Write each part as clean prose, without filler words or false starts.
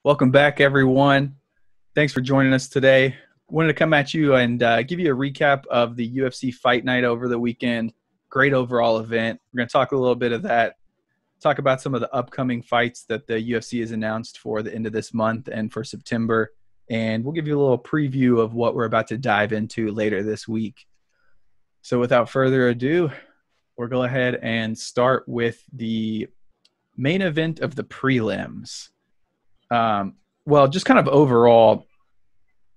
Welcome back, everyone. Thanks for joining us today. Wanted to come at you and give you a recap of the UFC Fight Night over the weekend. Great overall event. We're going to talk a little bit of that, talk about some of the upcoming fights that the UFC has announced for the end of this month and for September. And we'll give you a little preview of what we're about to dive into later this week. So without further ado, we'll go ahead and start with the main event of the prelims. Well, just kind of overall,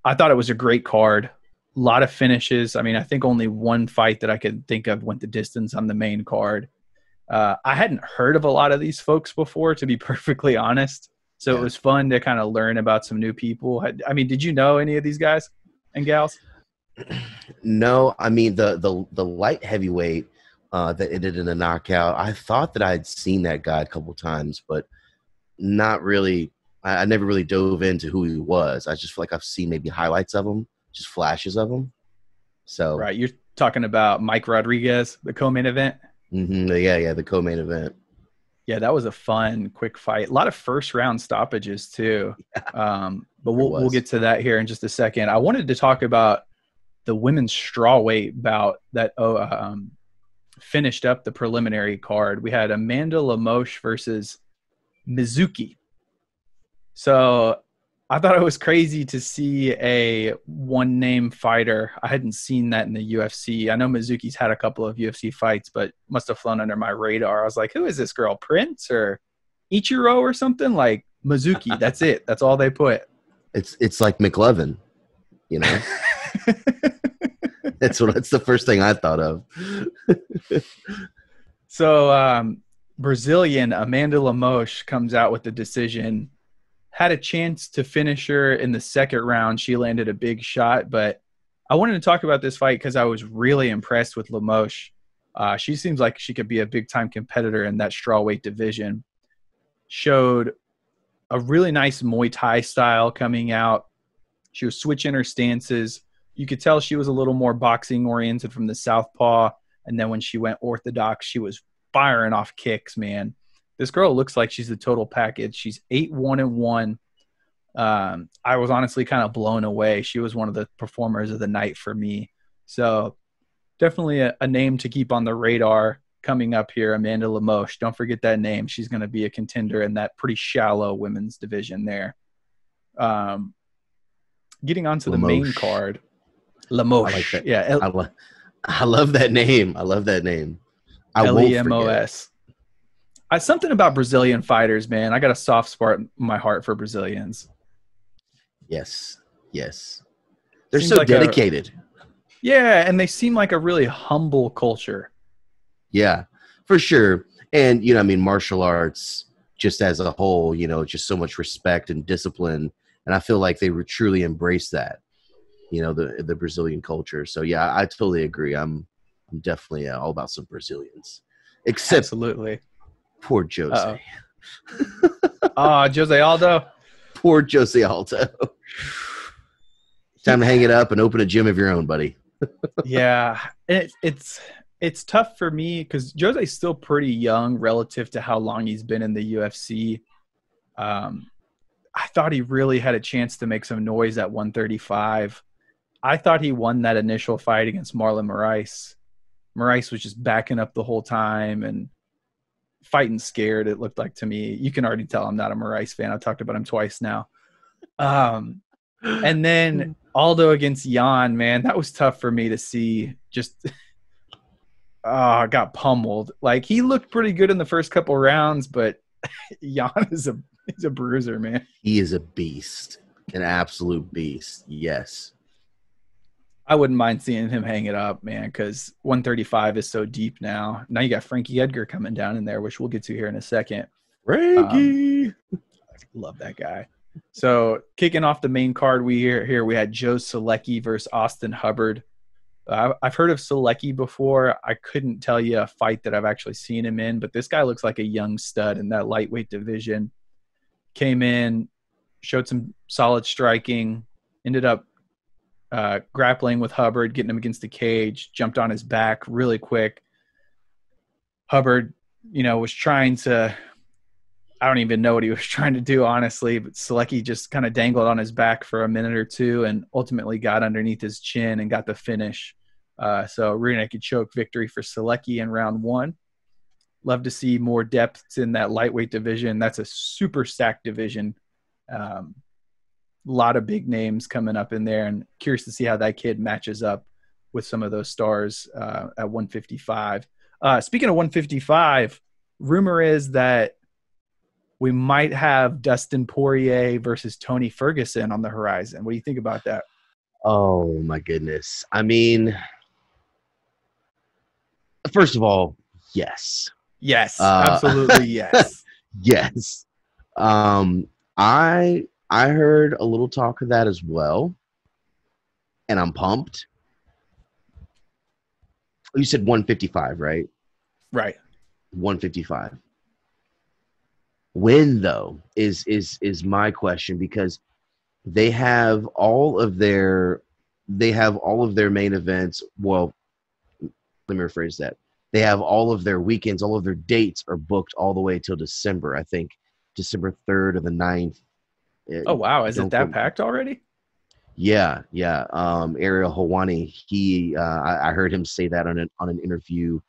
I thought it was a great card. A lot of finishes. I mean, I think only one fight that I could think of went the distance on the main card. I hadn't heard of a lot of these folks before, to be perfectly honest. So It was fun to kind of learn about some new people. I mean, did you know any of these guys and gals? No, I mean the light heavyweight that ended in a knockout. I thought that I'd seen that guy a couple times, but not really. I never really dove into who he was. I just feel like I've seen maybe highlights of him, just flashes of him. So right, you're talking about Mike Rodriguez, the co-main event. Yeah, the co-main event. Yeah, that was a fun, quick fight. A lot of first-round stoppages too. Yeah, but we'll get to that here in just a second. I wanted to talk about the women's strawweight bout that finished up the preliminary card. We had Amanda Lemos versus Mizuki. So I thought it was crazy to see a one-name fighter. I hadn't seen that in the UFC. I know Mizuki's had a couple of UFC fights, but must have flown under my radar. I was like, who is this girl, Prince or Ichiro or something? Like Mizuki, that's it. That's all they put. It's like McLovin, you know? That's the first thing I thought of. So Brazilian Amanda Lemos comes out with the decision. Had a chance to finish her in the second round. She landed a big shot, but I wanted to talk about this fight because I was really impressed with Lemos. She seems like she could be a big-time competitor in that strawweight division. Showed a really nice Muay Thai style coming out. She was switching her stances. You could tell she was a little more boxing-oriented from the southpaw, and then when she went orthodox, she was firing off kicks, man. This girl looks like she's the total package. She's 8-1-1. I was honestly kind of blown away. She was one of the performers of the night for me. So definitely a name to keep on the radar coming up here, Amanda Lemos. Don't forget that name. She's going to be a contender in that pretty shallow women's division there. Getting on to the main card. Lemos. I like that. Yeah. I love that name. I love that name. Lemos. Something about Brazilian fighters, man. I got a soft spot in my heart for Brazilians. Yes. They're so dedicated. Yeah, and they seem like a really humble culture. Yeah, for sure. And, I mean, martial arts just as a whole, just so much respect and discipline. And I feel like they would truly embrace that, the Brazilian culture. So, yeah, I totally agree. I'm definitely all about some Brazilians. Except Absolutely. Poor Jose. Jose Aldo. Poor Jose Aldo. Time to hang it up and open a gym of your own, buddy. Yeah, it's tough for me because Jose's still pretty young relative to how long he's been in the UFC. I thought he really had a chance to make some noise at 135. I thought he won that initial fight against Marlon Moraes. Moraes was just backing up the whole time and fighting scared, it looked like to me. You can already tell I'm not a Moraes fan. I've talked about him twice now. And then Aldo against Jan, man, that was tough for me to see. Just got pummeled. Like, he looked pretty good in the first couple rounds, but Jan is a bruiser, man. He is a beast, an absolute beast. Yes. I wouldn't mind seeing him hang it up, man, because 135 is so deep now. Now you got Frankie Edgar coming down in there, which we'll get to here in a second. Frankie! Love that guy. So kicking off the main card, we had Joe Solecki versus Austin Hubbard. I've heard of Solecki before. I couldn't tell you a fight that I've actually seen him in, but this guy looks like a young stud in that lightweight division. Came in, showed some solid striking, ended up grappling with Hubbard, getting him against the cage, jumped on his back really quick. Hubbard, was trying to I don't even know what he was trying to do, honestly, but Selecki just kind of dangled on his back for a minute or two and ultimately got underneath his chin and got the finish. So rear naked choke victory for Selecki in round 1. Love to see more depths in that lightweight division. That's a super stacked division. A lot of big names coming up in there, and curious to see how that kid matches up with some of those stars at 155. Speaking of 155, rumor is that we might have Dustin Poirier versus Tony Ferguson on the horizon. What do you think about that? Oh my goodness. I mean, first of all, yes. Yes, absolutely yes. Yes. I heard a little talk of that as well, and I'm pumped. You said 155, right? Right. 155. When though is my question, because they have all of their main events. Well, let me rephrase that. They have all of their weekends, all of their dates are booked all the way till December. I think December 3rd or the 9th. Oh wow, is it that packed already? Yeah. Ariel Hawani, I heard him say that on an interview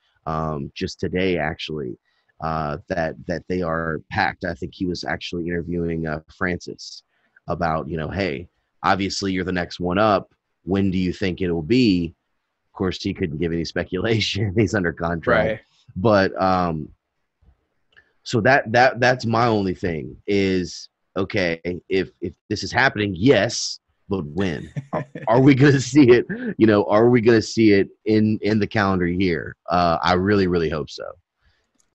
just today, actually, that they are packed. I think he was actually interviewing Francis about, hey, obviously you're the next one up. When do you think it'll be? Of course, he couldn't give any speculation. He's under contract. Right. But so that's my only thing is, okay, if this is happening, yes, but when are we going to see it? Are we going to see it in the calendar year? I really, really hope so.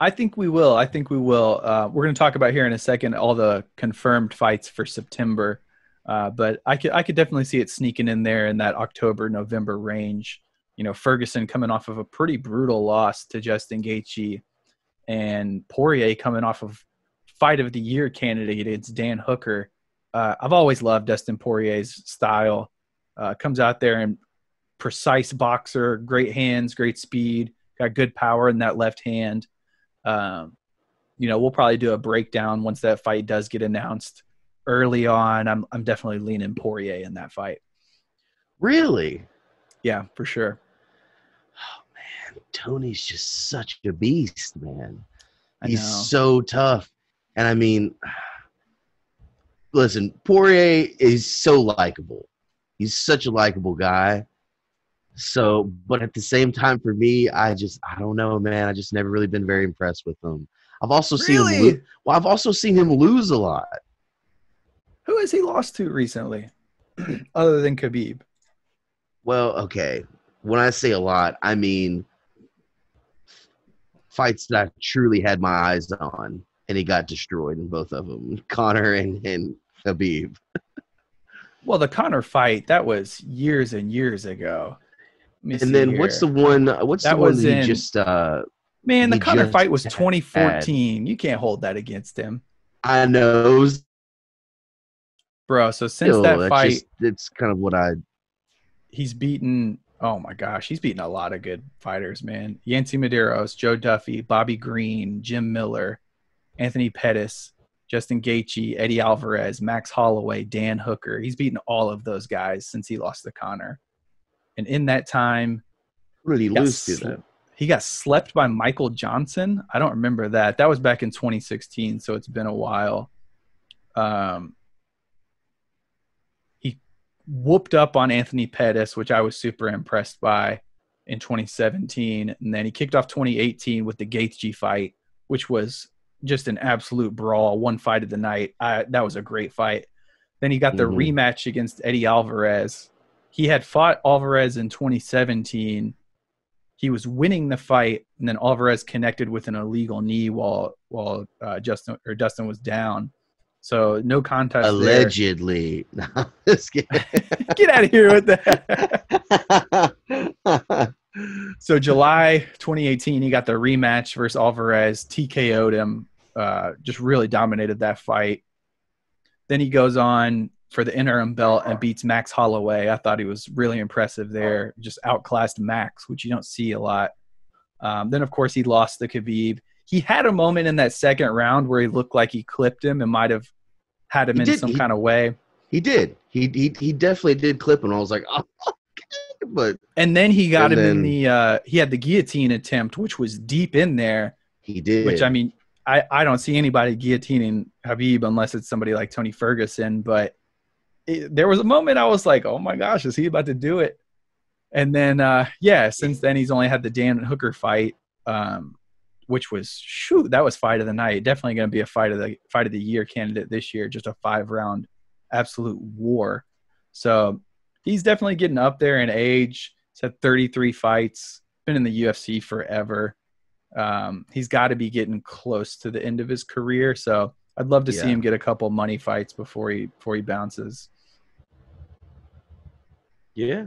I think we will. We're going to talk about here in a second all the confirmed fights for September, but I could definitely see it sneaking in there in that October, November range. Ferguson coming off of a pretty brutal loss to Justin Gaethje, and Poirier coming off of fight of the year candidate against Dan Hooker. I've always loved Dustin Poirier's style. Comes out there and precise boxer, great hands, great speed, got good power in that left hand. We'll probably do a breakdown once that fight does get announced early on. I'm definitely leaning Poirier in that fight. Really? Yeah, for sure. Oh man, Tony's just such a beast, man. He's know. so tough. And I mean, listen, Poirier is so likable. He's such a likable guy. So, but at the same time, for me, I don't know, man. I just never really been very impressed with him. I've also seen him lose. Well, I've also seen him lose a lot. Who has he lost to recently, other than Khabib? Well, okay. When I say a lot, I mean fights that I truly had my eyes on, and he got destroyed in both of them. Conor and Khabib. Well, the Conor fight, that was years and years ago. And then what's the one that he just man, the Conor fight was 2014. You can't hold that against him. I know. Bro, so since that fight, it's kind of what he's beaten, oh my gosh, he's beaten a lot of good fighters, man. Yancy Medeiros, Joe Duffy, Bobby Green, Jim Miller, Anthony Pettis, Justin Gaethje, Eddie Alvarez, Max Holloway, Dan Hooker. He's beaten all of those guys since he lost to Conor. And in that time, what did he lose to them? He got slept by Michael Johnson. I don't remember that. That was back in 2016, so it's been a while. He whooped up on Anthony Pettis, which I was super impressed by in 2017. And then he kicked off 2018 with the Gaethje fight, which was just an absolute brawl, one fight of the night. That was a great fight. Then he got the rematch against Eddie Alvarez. He had fought Alvarez in 2017. He was winning the fight, and then Alvarez connected with an illegal knee while Dustin was down. So no contest. Allegedly. There. No, get out of here with that. So July 2018, he got the rematch versus Alvarez, TKO'd him, just really dominated that fight. Then he goes on for the interim belt and beats Max Holloway. I thought he was really impressive there. Just outclassed Max, which you don't see a lot. Then, of course, he lost to Khabib. he had a moment in that second round where he looked like he clipped him and might have had him in some kind of way. He did. He definitely did clip him. I was like, oh, okay. But and then he got him in the he had the guillotine attempt, which was deep in there. He did. Which, I mean, I don't see anybody guillotining Khabib unless it's somebody like Tony Ferguson. But there was a moment I was like, oh my gosh, is he about to do it? And then, since then he's only had the Dan Hooker fight, which was, that was fight of the night. Definitely going to be a fight of the year candidate this year. Just a 5-round absolute war. So he's definitely getting up there in age. He's had 33 fights, been in the UFC forever. He's got to be getting close to the end of his career. So I'd love to see him get a couple money fights before he bounces. Yeah.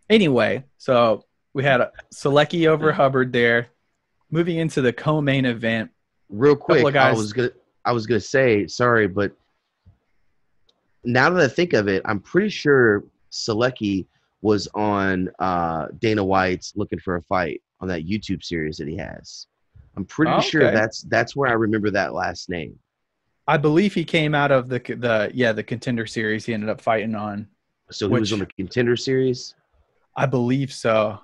Anyway, so we had a Selecki over Hubbard there. Moving into the co-main event. Real quick, I was gonna say, sorry, but now that I think of it, I'm pretty sure Selecki was on Dana White's Looking for a Fight on that YouTube series that he has. I'm pretty sure that's where I remember that last name. I believe he came out of the Contender series he ended up fighting on. So he was on the Contender series? I believe so.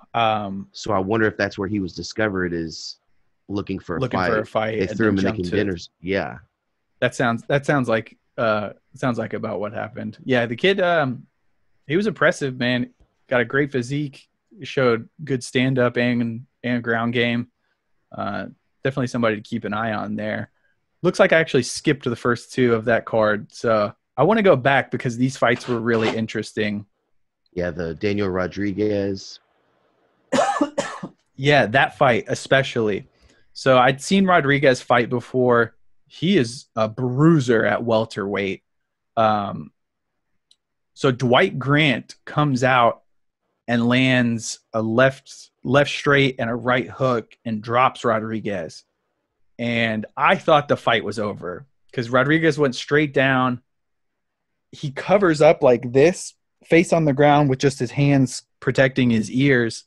So I wonder if that's where he was discovered, is looking for a fight. They threw him in the Contenders. Yeah. That sounds like about what happened. Yeah, the kid he was impressive, man. Got a great physique, showed good stand-up and ground game. Definitely somebody to keep an eye on there. Looks like I actually skipped the first two of that card, so I want to go back because these fights were really interesting. Yeah, the Daniel Rodriguez. Yeah, that fight especially. So I'd seen Rodriguez fight before. He is a bruiser at welterweight. So Dwight Grant comes out and lands a left straight and a right hook and drops Rodriguez. And I thought the fight was over because Rodriguez went straight down. He covers up like this, face on the ground with just his hands protecting his ears.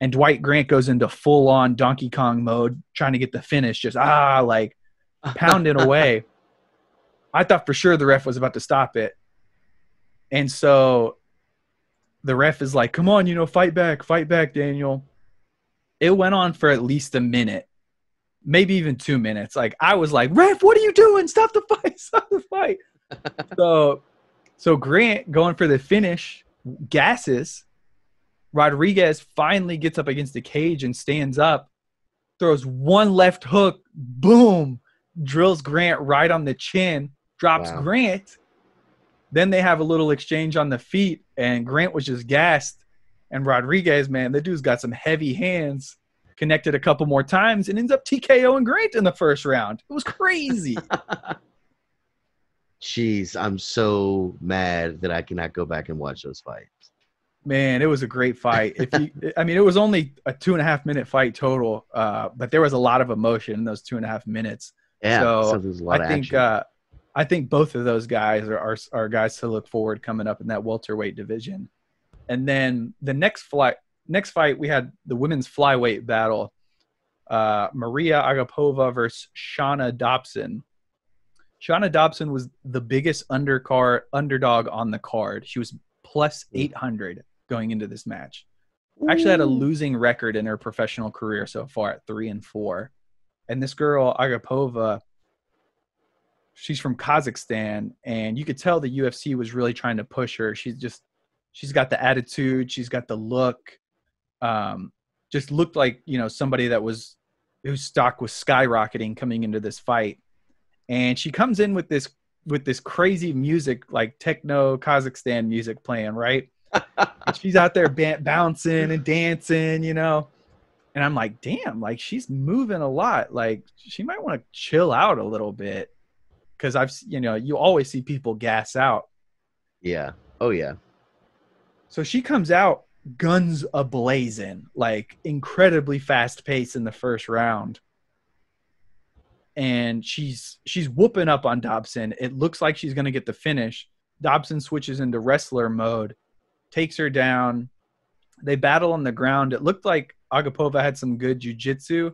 And Dwight Grant goes into full-on Donkey Kong mode, trying to get the finish, just like pounding away. I thought for sure the ref was about to stop it. And so the ref is like, come on, fight back, Daniel. It went on for at least a minute, maybe even 2 minutes. Like, I was like, ref, what are you doing? Stop the fight. So Grant going for the finish, gasses. Rodriguez finally gets up against the cage and stands up, throws one left hook, boom, drills Grant right on the chin, drops Grant. Then they have a little exchange on the feet, and Grant was just gassed. And Rodriguez, man, the dude's got some heavy hands, connected a couple more times, and ends up TKOing Grant in the first round. It was crazy. Jeez, I'm so mad that I cannot go back and watch those fights. Man, it was a great fight. It was only a 2.5 minute fight total, but there was a lot of emotion in those 2.5 minutes. Yeah, so there's a lot of action. I think both of those guys are guys to look forward coming up in that welterweight division. And then the next fight, we had the women's flyweight battle. Maria Agapova versus Shauna Dobson. Shauna Dobson was the biggest underdog on the card. She was plus 800 going into this match. Actually had a losing record in her professional career so far at 3-4. And this girl, Agapova, she's from Kazakhstan, and you could tell the UFC was really trying to push her. She's got the attitude, she's got the look. Just looked like, somebody whose stock was skyrocketing coming into this fight. And she comes in with this crazy music, like techno Kazakhstan music playing, right? She's out there bouncing and dancing, and I'm like, damn, like she's moving a lot. Like she might want to chill out a little bit. Because you always see people gas out. Yeah. Oh, yeah. So she comes out, guns a-blazing, like incredibly fast pace in the first round. And she's whooping up on Dobson. It looks like she's going to get the finish. Dobson switches into wrestler mode, takes her down. They battle on the ground. It looked like Agapova had some good jiu-jitsu.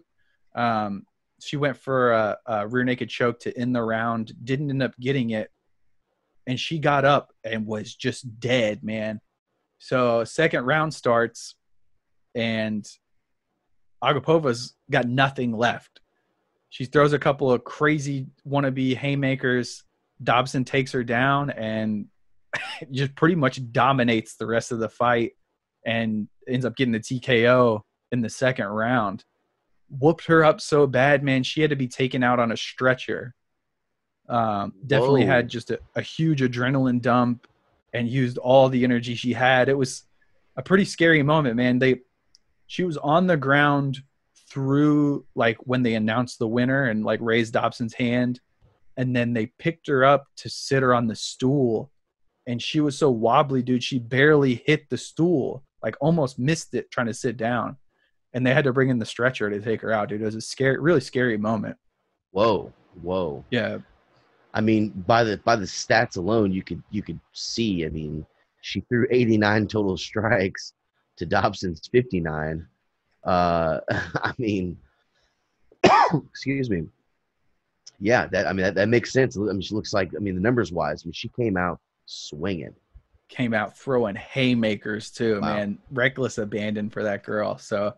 She went for a rear naked choke to end the round, didn't end up getting it, and she got up and was just dead, man. So second round starts, and Agapova's got nothing left. She throws a couple of crazy wannabe haymakers. Dobson takes her down and just pretty much dominates the rest of the fight and ends up getting the TKO in the second round. Whooped her up so bad, man. She had to be taken out on a stretcher. Definitely had just a huge adrenaline dump and used all the energy she had. It was a pretty scary moment, man. She was on the ground through like when they announced the winner and like raised Dobson's hand, and then they picked her up to sit her on the stool, and she was so wobbly, dude. She barely hit the stool, like almost missed it trying to sit down, and they had to bring in the stretcher to take her out, dude. It was a really scary moment. Whoa. Yeah. I mean, by the stats alone, you could see. I mean, she threw 89 total strikes to Dobson's 59. I mean, excuse me. Yeah, that makes sense. I mean, she looks like, I mean, the numbers wise, I mean, she came out swinging. Came out throwing haymakers too, Wow. man. Reckless abandon for that girl. So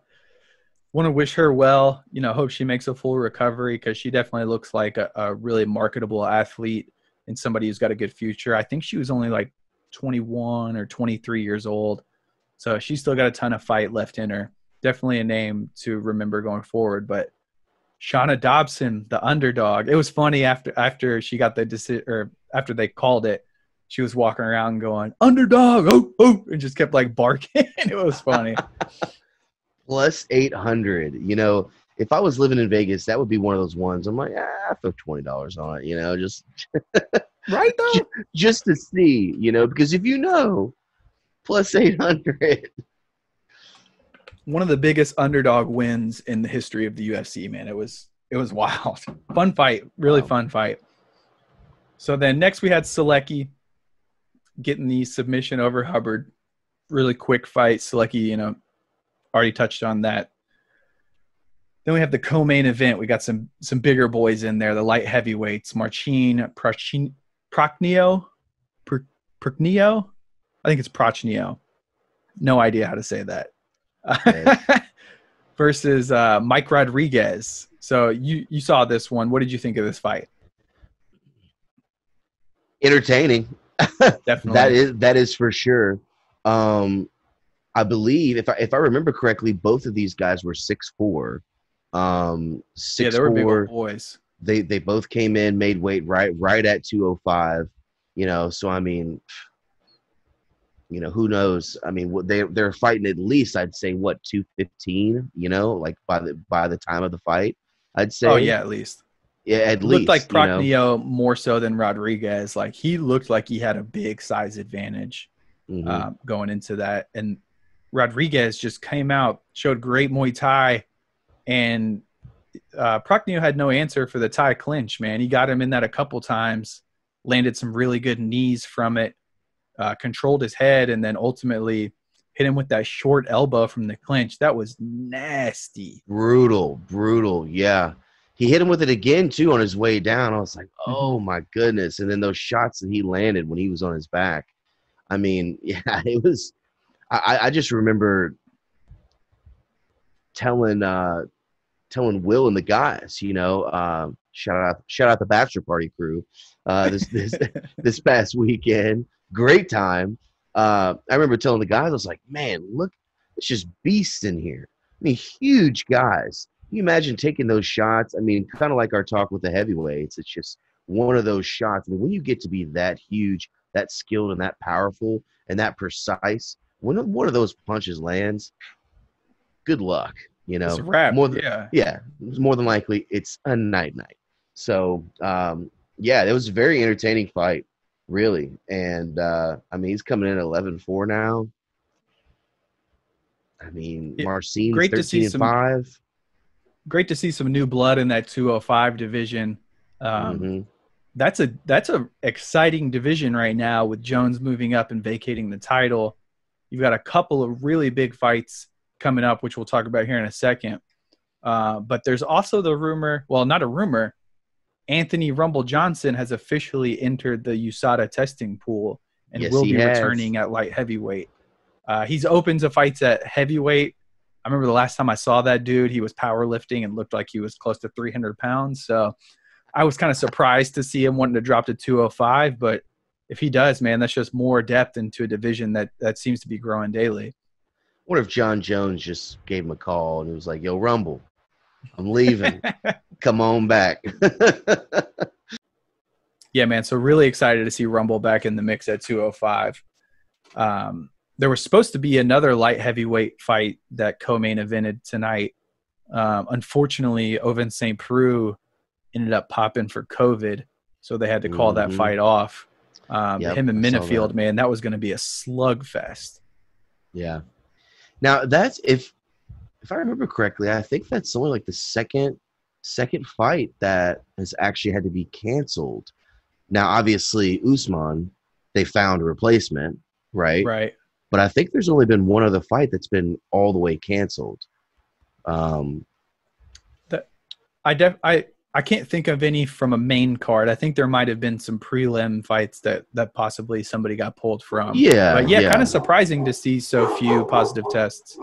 want to wish her well. Hope she makes a full recovery, because she definitely looks like a really marketable athlete and somebody who's got a good future. I think she was only like 21 or 23 years old. So she's still got a ton of fight left in her. Definitely a name to remember going forward. But Shauna Dobson, the underdog. It was funny after she got the decision, or after they called it, she was walking around going, underdog, oh, and just kept like barking. It was funny. Plus 800. If I was living in Vegas, that would be one of those ones. I'm like, I throw $20 on it, just Right though? just to see, because if plus 800. One of the biggest underdog wins in the history of the UFC, man. It was wild. Fun fight, really fun fight. So then next we had Selecki getting the submission over Hubbard. Really quick fight. Selecki, already touched on that. Then we have the co-main event. We got some bigger boys in there, the light heavyweights. Marcin Prachnio. I think it's Prachnio. No idea how to say that. Okay. Versus Mike Rodriguez. So you saw this one. What did you think of this fight? Entertaining. Definitely. That is for sure. I believe if I remember correctly, both of these guys were 6'4". 6'4". Yeah, they were big old boys. They both came in, made weight right at 205. So I mean, who knows? I mean, they're fighting at least, I'd say, 215. Like by the time of the fight, I'd say. Oh yeah, at least. Yeah, at least. Looked like Prachnio more so than Rodriguez. Like he looked like he had a big size advantage going into that, and Rodriguez just came out, showed great Muay Thai, and Prachnio had no answer for the Thai clinch, man. He got him in that a couple times, landed some really good knees from it, controlled his head, and then ultimately hit him with that short elbow from the clinch. That was nasty. Brutal, yeah. He hit him with it again, too, on his way down. I was like, oh, my goodness. And then those shots that he landed when he was on his back. I mean, yeah, it was – I just remember telling Will and the guys, shout out the bachelor party crew this past weekend. Great time. I remember telling the guys, I was like, man, look, it's just beasts in here. I mean, huge guys. Can you imagine taking those shots? I mean, kind of like our talk with the heavyweights. It's just one of those shots. I mean, when you get to be that huge, that skilled, and that powerful, and that precise, when one of those punches lands, good luck. It's a wrap. More than likely, it's a night. So, it was a very entertaining fight, really. And, I mean, he's coming in at 11-4 now. I mean, Marcin's 13-5. Great to see some new blood in that 205 division. That's a exciting division right now with Jones moving up and vacating the title. You've got a couple of really big fights coming up, which we'll talk about here in a second. But there's also the rumor, well, not a rumor, Anthony Rumble Johnson has officially entered the USADA testing pool and Yes, will he be has. returning at light heavyweight. He's open to fights at heavyweight. I remember the last time I saw that dude, he was powerlifting and looked like he was close to 300 pounds. So I was kind of surprised to see him wanting to drop to 205. But if he does, man, that's just more depth into a division that seems to be growing daily. What if John Jones just gave him a call and he was like, yo, Rumble, I'm leaving. Come on back. Yeah, man. So really excited to see Rumble back in the mix at 205. There was supposed to be another light heavyweight fight that co-main evented tonight. Unfortunately, Ovince St. Preux ended up popping for COVID, so they had to call that fight off. Yep, him and I saw Minifield, that. man, that was going to be a slugfest. Yeah. Now that's if I remember correctly, I think that's only like the second fight that has actually had to be canceled. Now, obviously, Usman, they found a replacement, right? Right. But I think there's only been one other fight that's been all the way canceled. I can't think of any from a main card. I think there might have been some prelim fights that possibly somebody got pulled from. Yeah, But yeah, kind of surprising to see so few positive tests.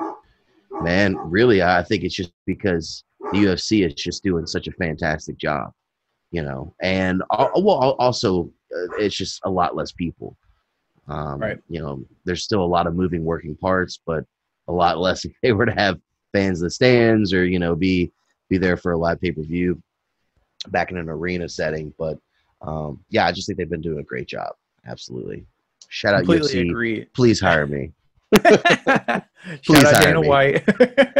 Man, really, I think it's just because the UFC is just doing such a fantastic job, you know. And also, it's just a lot less people. Right. You know, there's still a lot of moving working parts, but a lot less if they were to have fans in the stands or, you know, be there for a live pay-per-view back in an arena setting. But yeah, I just think they've been doing a great job. Absolutely. Shout out Completely UFC. agree. Please hire me. Shout out Dana White.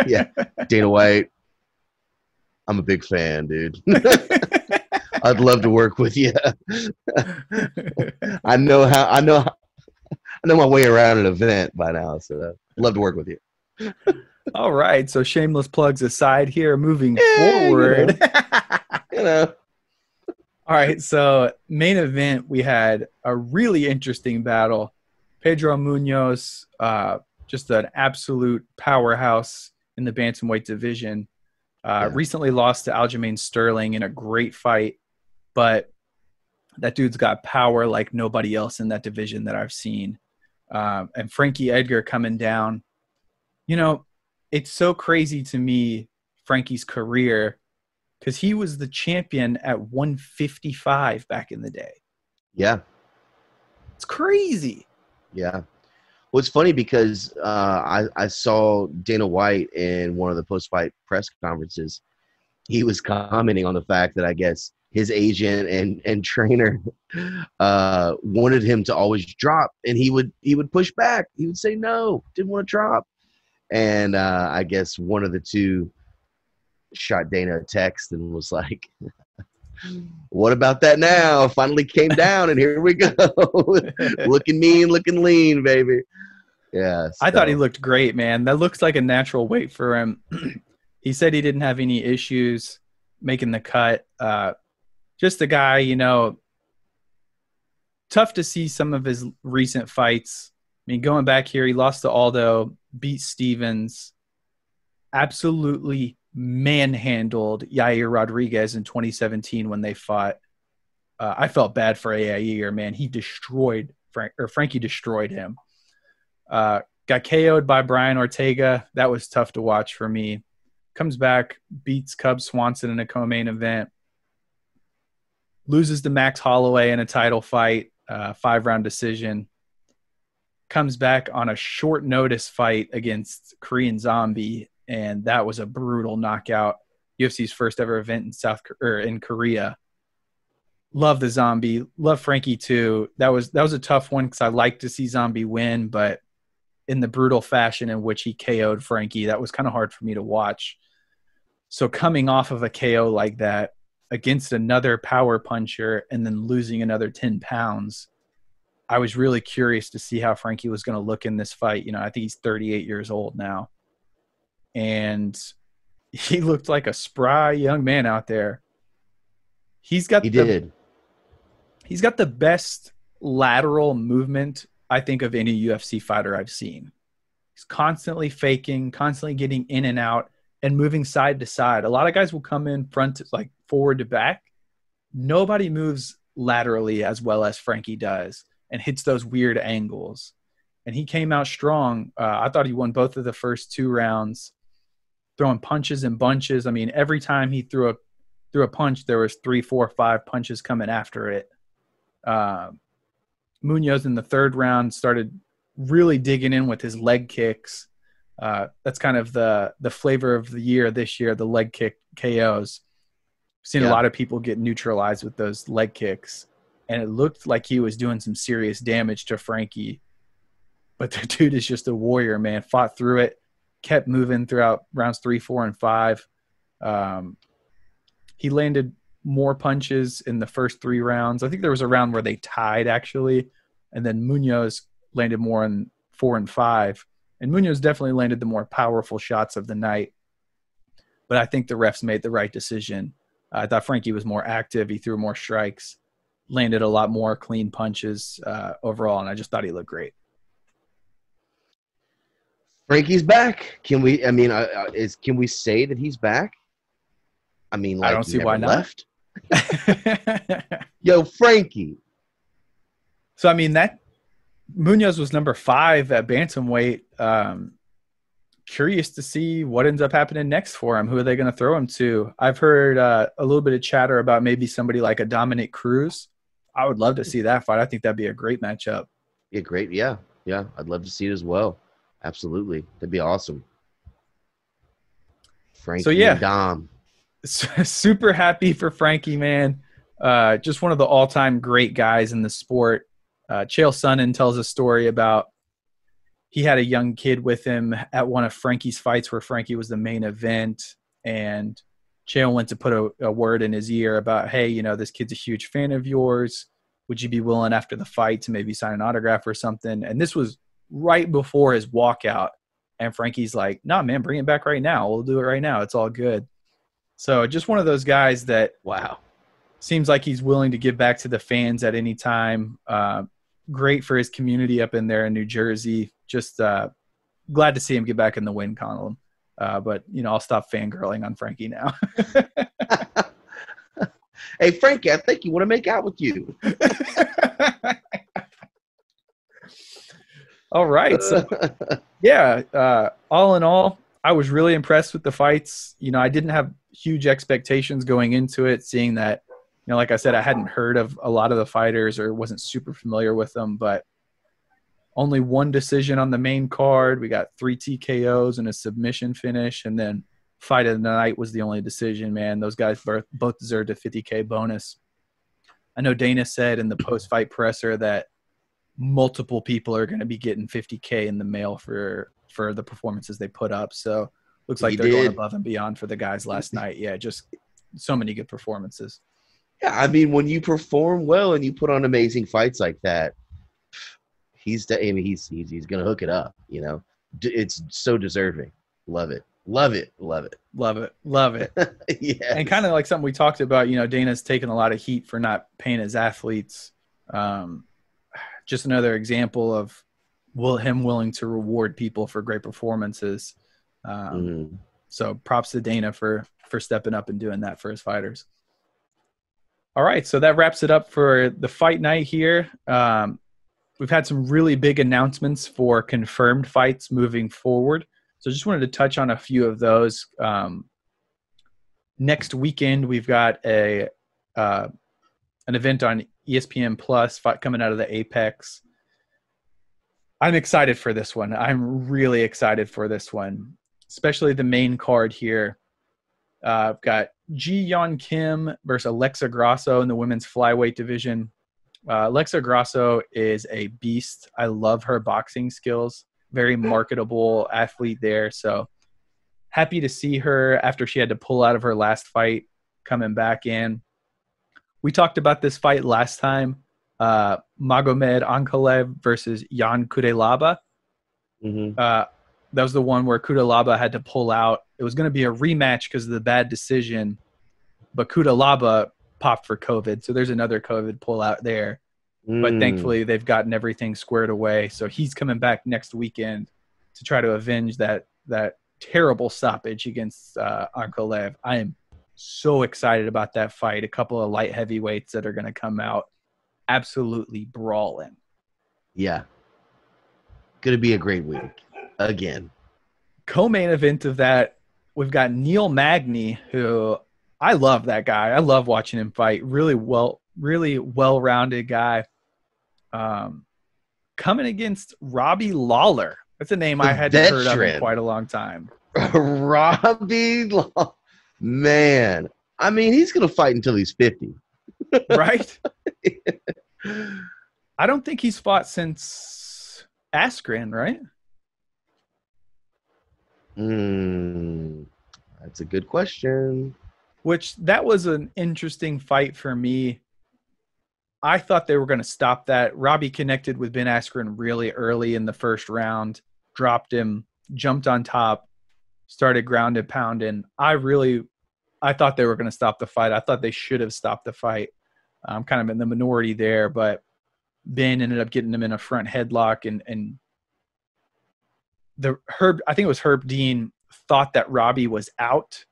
Yeah, Dana White. I'm a big fan, dude. I'd love to work with you. I know my way around an event by now, so I'd love to work with you. All right, so shameless plugs aside here, moving forward. You know. All right, so main event, we had a really interesting battle. Pedro Munoz, just an absolute powerhouse in the bantamweight division. Recently lost to Aljamain Sterling in a great fight, but that dude's got power like nobody else in that division that I've seen. And Frankie Edgar coming down. You know, it's so crazy to me, Frankie's career, because he was the champion at 155 back in the day. Yeah. It's crazy. Yeah. Well, it's funny because I saw Dana White in one of the post-fight press conferences. He was commenting on the fact that I guess his agent and trainer wanted him to always drop, and he would push back. He would say no, didn't want to drop. And I guess one of the two shot Dana a text and was like, what about that now? Finally came down, and here we go. Looking mean, looking lean, baby. Yeah. I thought he looked great, man. That looks like a natural weight for him. He said he didn't have any issues making the cut. Just a guy, you know, tough to see some of his recent fights. I mean, going back here, he lost to Aldo, beat Stevens, absolutely manhandled Yair Rodriguez in 2017 when they fought. I felt bad for Yair, man. He destroyed Frankie destroyed him. Got KO'd by Brian Ortega. That was tough to watch for me. Comes back, beats Cub Swanson in a co-main event. Loses to Max Holloway in a title fight, 5-round decision. Comes back on a short notice fight against Korean Zombie, and that was a brutal knockout. UFC's first ever event in Korea. Love the Zombie. Love Frankie too. That was a tough one because I like to see Zombie win, but in the brutal fashion in which he KO'd Frankie, that was kind of hard for me to watch. So coming off of a KO like that against another power puncher and then losing another 10 pounds, I was really curious to see how Frankie was going to look in this fight. You know, I think he's 38 years old now. And he looked like a spry young man out there. He's got the best lateral movement, I think, of any UFC fighter I've seen. He's constantly faking, constantly getting in and out and moving side to side. A lot of guys will come in front, like forward to back. Nobody moves laterally as well as Frankie does and hits those weird angles. And he came out strong. I thought he won both of the first 2 rounds, throwing punches in bunches. I mean, every time he threw a punch, there was 3, 4, 5 punches coming after it. Munoz in the 3rd round started really digging in with his leg kicks. That's kind of the flavor of the year this year, the leg kick KOs. Seen a lot of people get neutralized with those leg kicks, and it looked like he was doing some serious damage to Frankie. But the dude is just a warrior, man. Fought through it, kept moving throughout rounds 3, 4, and 5. He landed more punches in the first 3 rounds. I think there was a round where they tied, actually, and then Munoz landed more in 4 and 5. And Munoz definitely landed the more powerful shots of the night. But I think the refs made the right decision. I thought Frankie was more active. He threw more strikes, landed a lot more clean punches overall, and I just thought he looked great. Frankie's back. Can we? I mean, can we say that he's back? I mean, like, I don't see why not. Left? Yo, Frankie. So I mean, that Munoz was number 5 at bantamweight. Curious to see what ends up happening next for him. Who are they going to throw him to? I've heard a little bit of chatter about maybe somebody like a Dominic Cruz. I would love to see that fight. I think that'd be a great matchup. Yeah, great. Yeah. I'd love to see it as well. Absolutely. That'd be awesome. Frankie and Dom. Super happy for Frankie, man. Just one of the all-time great guys in the sport. Chael Sonnen tells a story about he had a young kid with him at one of Frankie's fights where Frankie was the main event, and Chael went to put a word in his ear about, hey, you know, this kid's a huge fan of yours. Would you be willing after the fight to maybe sign an autograph or something? And this was right before his walkout. And Frankie's like, nah, man, bring it back right now. We'll do it right now. It's all good. So just one of those guys that, wow, seems like he's willing to give back to the fans at any time. Great for his community up in there in New Jersey. Just glad to see him get back in the win column. But, you know, I'll stop fangirling on Frankie now. Hey, Frankie, I think you want to make out with you. All right. So, yeah, all in all, I was really impressed with the fights. You know, I didn't have huge expectations going into it, seeing that, you know, like I said, I hadn't heard of a lot of the fighters or wasn't super familiar with them, but only one decision on the main card. We got 3 TKOs and a submission finish, and then fight of the night was the only decision, man. Those guys both deserved a $50K bonus. I know Dana said in the post-fight presser that multiple people are going to be getting $50K in the mail for the performances they put up. So looks like they're going above and beyond for the guys last night. Yeah, just so many good performances. Yeah, I mean, when you perform well and you put on amazing fights like that, he's going to hook it up, you know. It's so deserving. Love it. Love it. Love it. Love it. Love it. Yeah. And kind of like something we talked about, you know, Dana's taken a lot of heat for not paying his athletes. Just another example of him willing to reward people for great performances. So props to Dana for stepping up and doing that for his fighters. All right, so that wraps it up for the fight night here. We've had some really big announcements for confirmed fights moving forward. So just wanted to touch on a few of those. Next weekend, we've got an event on ESPN Plus coming out of the Apex. I'm excited for this one. I'm really excited for this one, especially the main card here. I've got Ji Yeon Kim versus Alexa Grasso in the women's flyweight division. Alexa Grasso is a beast. I love her boxing skills. Very marketable athlete there. So happy to see her after she had to pull out of her last fight coming back in. We talked about this fight last time. Magomed Ankalaev versus Jan Kudelaba. That was the one where Kudelaba had to pull out. It was going to be a rematch because of the bad decision, but Kudelaba popped for COVID. So there's another COVID pullout there. But thankfully, they've gotten everything squared away. So he's coming back next weekend to try to avenge that terrible stoppage against Ankalaev. I am so excited about that fight. A couple of light heavyweights that are going to come out absolutely brawling. Yeah. Going to be a great week again. Co-main event of that, we've got Neil Magny, who I love that guy. I love watching him fight. Really well-rounded guy. Coming against Robbie Lawler. That's a name I hadn't heard of in quite a long time. Robbie Lawler. Man. I mean, he's going to fight until he's 50. Right? I don't think he's fought since Askren, right? That's a good question. Which, that was an interesting fight for me. I thought they were going to stop that. Robbie connected with Ben Askren really early in the first round, dropped him, jumped on top, started ground and pounding. I thought they were going to stop the fight. I thought they should have stopped the fight. I'm kind of in the minority there, but Ben ended up getting him in a front headlock, and I think it was Herb Dean, thought that Robbie was out.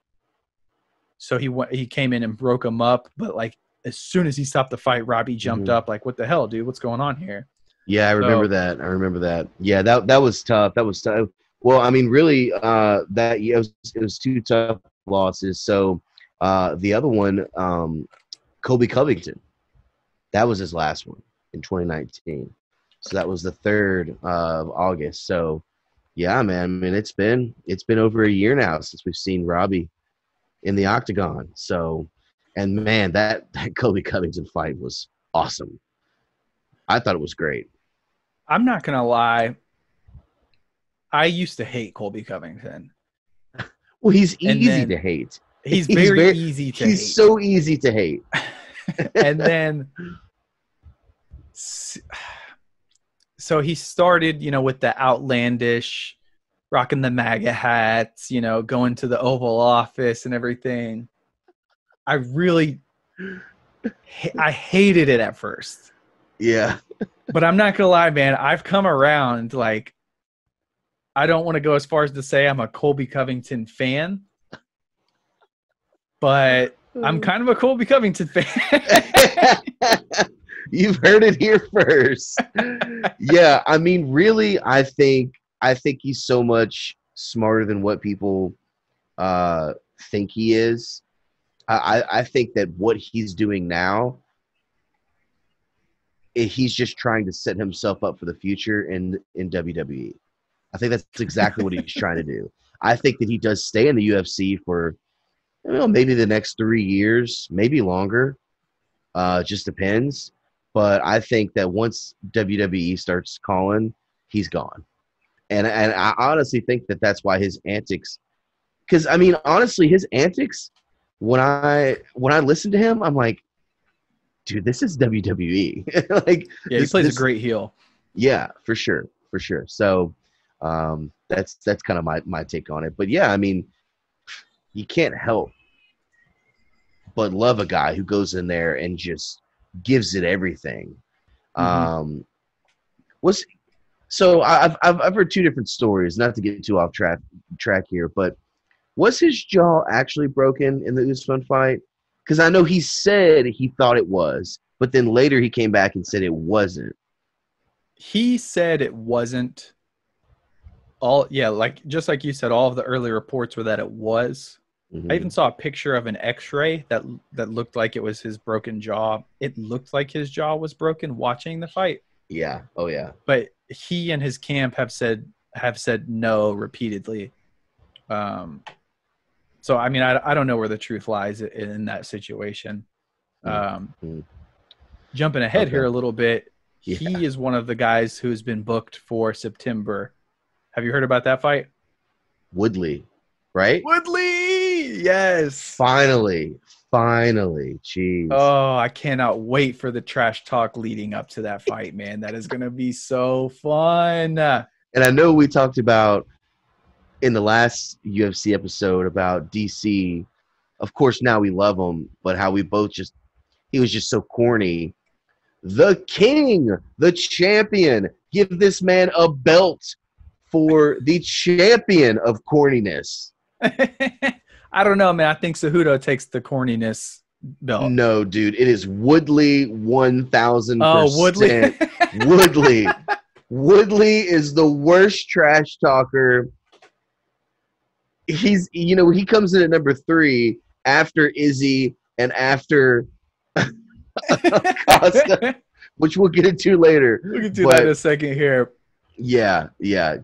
So he came in and broke him up, but like as soon as he stopped the fight, Robbie jumped up like, what the hell, dude? What's going on here? Yeah, I remember that. Yeah, that was tough. That was tough. Well, I mean, really, it was two tough losses. So the other one, Colby Covington, that was his last one in 2019. So that was the 3rd of August. So yeah, man, I mean, it's been over a year now since we've seen Robbie in the octagon. So, and man, that Colby Covington fight was awesome. I thought it was great. I'm not going to lie. I used to hate Colby Covington. Well, he's easy to hate. He's very easy to hate. He's so easy to hate. And then, so he started, with the outlandish, rocking the MAGA hats, going to the Oval Office and everything. I hated it at first. Yeah. But I'm not going to lie, man. I've come around. Like, I don't want to go as far as to say I'm a Colby Covington fan, but I'm kind of a Colby Covington fan. You've heard it here first. Yeah, I mean, really, I think he's so much smarter than what people think he is. I think that what he's doing now, he's just trying to set himself up for the future in WWE. I think that's exactly what he's trying to do. I think that he does stay in the UFC for maybe the next 3 years, maybe longer. Just depends. But I think that once WWE starts calling, he's gone. And I honestly think that that's why his antics – because, I mean, honestly, his antics, when I listen to him, I'm like, dude, this is WWE. Yeah, he plays a great heel. Yeah, for sure. So that's kind of my take on it. But, yeah, I mean, you can't help but love a guy who goes in there and just gives it everything. Mm-hmm. So I've heard two different stories, not to get too off track here, but was his jaw actually broken in the Usman fight? Because I know he said he thought it was, but then later he came back and said it wasn't. He said it wasn't. Just like you said, all of the early reports were that it was. Mm-hmm. I even saw a picture of an X-ray that looked like it was his broken jaw. It looked like his jaw was broken watching the fight. Yeah. Oh yeah. But he and his camp have said no repeatedly. So I mean, I don't know where the truth lies in that situation. Jumping ahead here a little bit, He is one of the guys who's been booked for September. Have you heard about that fight? Woodley, right? Woodley, yes. Finally. Jeez. Oh, I cannot wait for the trash talk leading up to that fight, man. That is going to be so fun. And I know we talked about in the last UFC episode about DC. Of course, now we love him, but how we both he was just so corny. The king, the champion, give this man a belt for the champion of corniness. I don't know, man. I think Cejudo takes the corniness belt. No, dude, it is Woodley 1000%. Oh, Woodley. Woodley. Woodley is the worst trash talker. He's, he comes in at number 3 after Izzy and after Costa, which we'll get into later. We can do that in a second here. Yeah.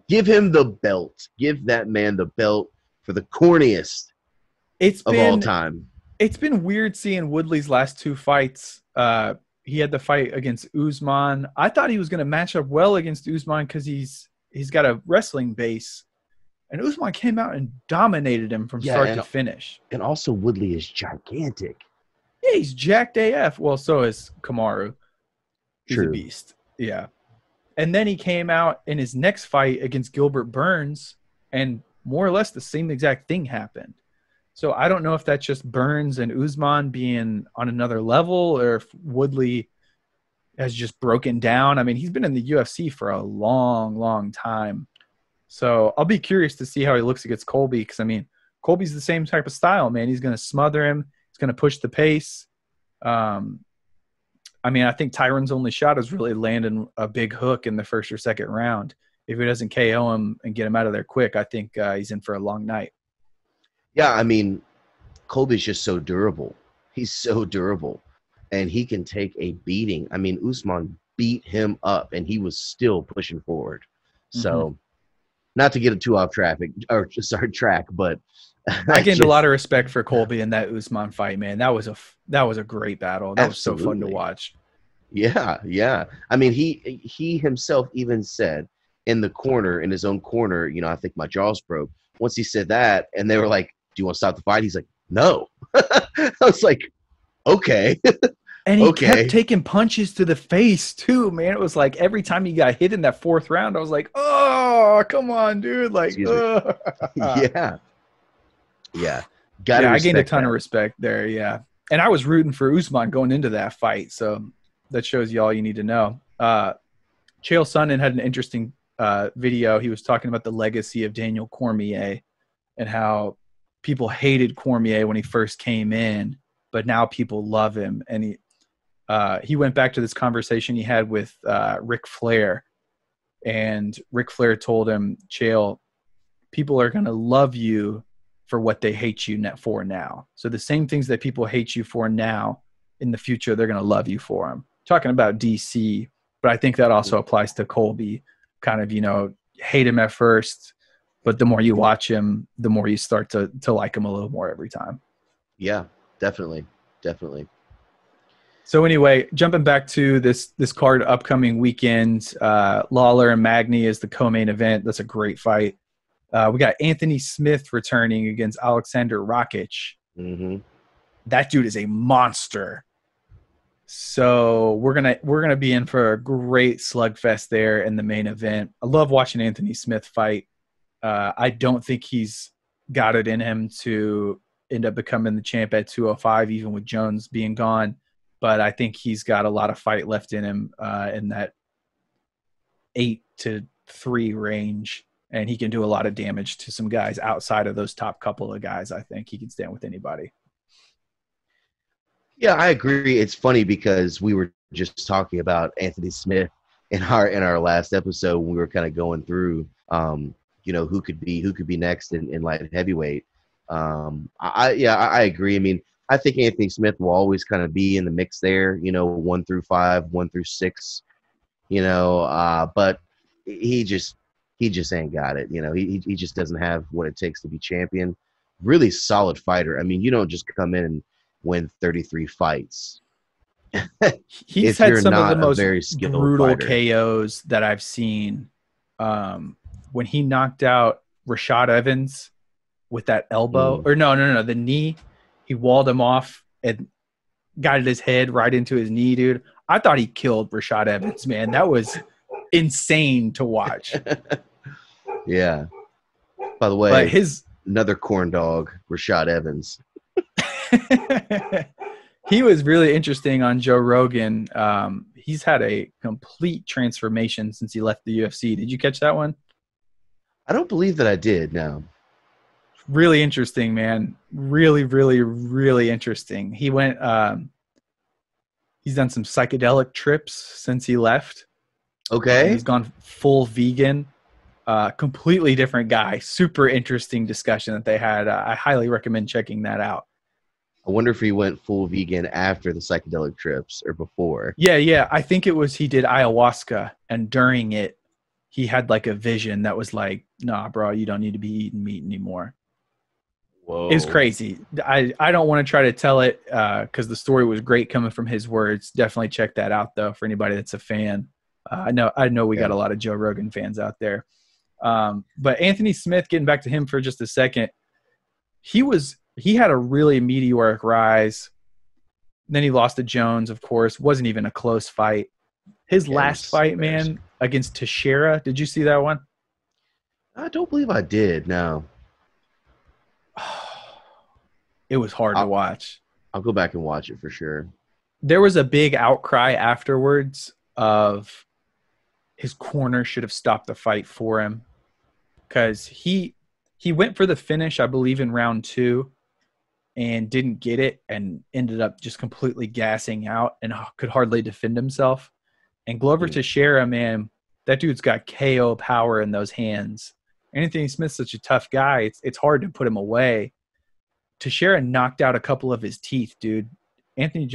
Give him the belt. Give that man the belt for the corniest of all time. It's been weird seeing Woodley's last 2 fights. He had the fight against Usman. I thought he was going to match up well against Usman because he's got a wrestling base. And Usman came out and dominated him from start to finish. And also Woodley is gigantic. Yeah, he's jacked AF. Well, so is Kamaru. He's a beast. Yeah. And then he came out in his next fight against Gilbert Burns, and more or less the same exact thing happened. So I don't know if that's just Burns and Usman being on another level or if Woodley has just broken down. I mean, he's been in the UFC for a long, long time. So I'll be curious to see how he looks against Colby because, I mean, Colby's the same type of style, man. He's going to smother him. He's going to push the pace. I mean, I think Tyron's only shot is really landing a big hook in the first or second round. If he doesn't KO him and get him out of there quick, I think he's in for a long night. Yeah, I mean, Colby's just so durable. He's so durable. And he can take a beating. I mean, Usman beat him up, and he was still pushing forward. So, not to get it too off track, but I gained a lot of respect for Colby in that Usman fight, man. That was a great battle. That was so fun to watch. Yeah. I mean, he himself even said in his own corner, I think my jaws broke. Once he said that, and they were like, "Do you want to stop the fight?" He's like, "No." I was like, "Okay." And he kept taking punches to the face too, man. It was like every time he got hit in that 4th round, I was like, "Oh, come on, dude!" Like, yeah. I gained a ton of respect there. Yeah, and I was rooting for Usman going into that fight, so that shows you all you need to know. Chael Sonnen had an interesting video. He was talking about the legacy of Daniel Cormier and how people hated Cormier when he first came in, but now people love him. And he went back to this conversation he had with Ric Flair, and Ric Flair told him, "Chael, people are going to love you for what they hate you for now. So the same things that people hate you for now, in the future, they're going to love you for them." Talking about DC, but I think that also applies to Colby. Kind of, hate him at first, but the more you watch him, the more you start to like him a little more every time. Yeah, definitely. So anyway, jumping back to this card upcoming weekend, Lawler and Magny is the co-main event. That's a great fight. We got Anthony Smith returning against Alexander Rakic. That dude is a monster. So we're gonna be in for a great slugfest there in the main event. I love watching Anthony Smith fight. I don't think he's got it in him to end up becoming the champ at 205, even with Jones being gone. But I think he's got a lot of fight left in him in that 8-3 range, and he can do a lot of damage to some guys outside of those top couple of guys. I think he can stand with anybody. Yeah, I agree. It's funny because we were just talking about Anthony Smith in our last episode when we were kind of going through, who could be next in light heavyweight. I agree. I mean, I think Anthony Smith will always kind of be in the mix there, 1 through 5, 1 through 6, but he just ain't got it. He just doesn't have what it takes to be champion. Really solid fighter. I mean, you don't just come in and win 33 fights. He's had some of the most brutal fighter. KOs that I've seen. When he knocked out Rashad Evans with that elbow, or no, the knee, he walled him off and got his head right into his knee, dude. I thought he killed Rashad Evans, man. That was insane to watch. Yeah. By the way, but another corn dog, Rashad Evans. He was really interesting on Joe Rogan. He's had a complete transformation since he left the UFC. Did you catch that one? I don't believe that I did. No. Really interesting, man. Really, really, really interesting. He went. He's done some psychedelic trips since he left. Okay. He's gone full vegan. Completely different guy. Super interesting discussion that they had. I highly recommend checking that out. I wonder if he went full vegan after the psychedelic trips or before. Yeah. I think it was he did ayahuasca, and during it, he had like a vision that was like, "Nah, bro, you don't need to be eating meat anymore." It was Whoa. crazy. I don't want to try to tell it because the story was great coming from his words. Definitely check that out though for anybody that's a fan. I know we Yeah. got a lot of Joe Rogan fans out there. But Anthony Smith, getting back to him for just a second, he had a really meteoric rise. Then he lost to Jones, of course. Wasn't even a close fight. His Yeah, it last was fight, embarrassing. man, against Teixeira. Did you see that one? I don't believe I did. No. It was hard to I'll, watch. I'll go back and watch it for sure. There was a big outcry afterwards of his corner should have stopped the fight for him because he went for the finish, I believe, in round 2 and didn't get it and ended up just completely gassing out and could hardly defend himself. And Glover Teixeira, man, that dude's got KO power in those hands. Anthony Smith's such a tough guy. It's hard to put him away. Teixeira knocked out a couple of his teeth, dude. Anthony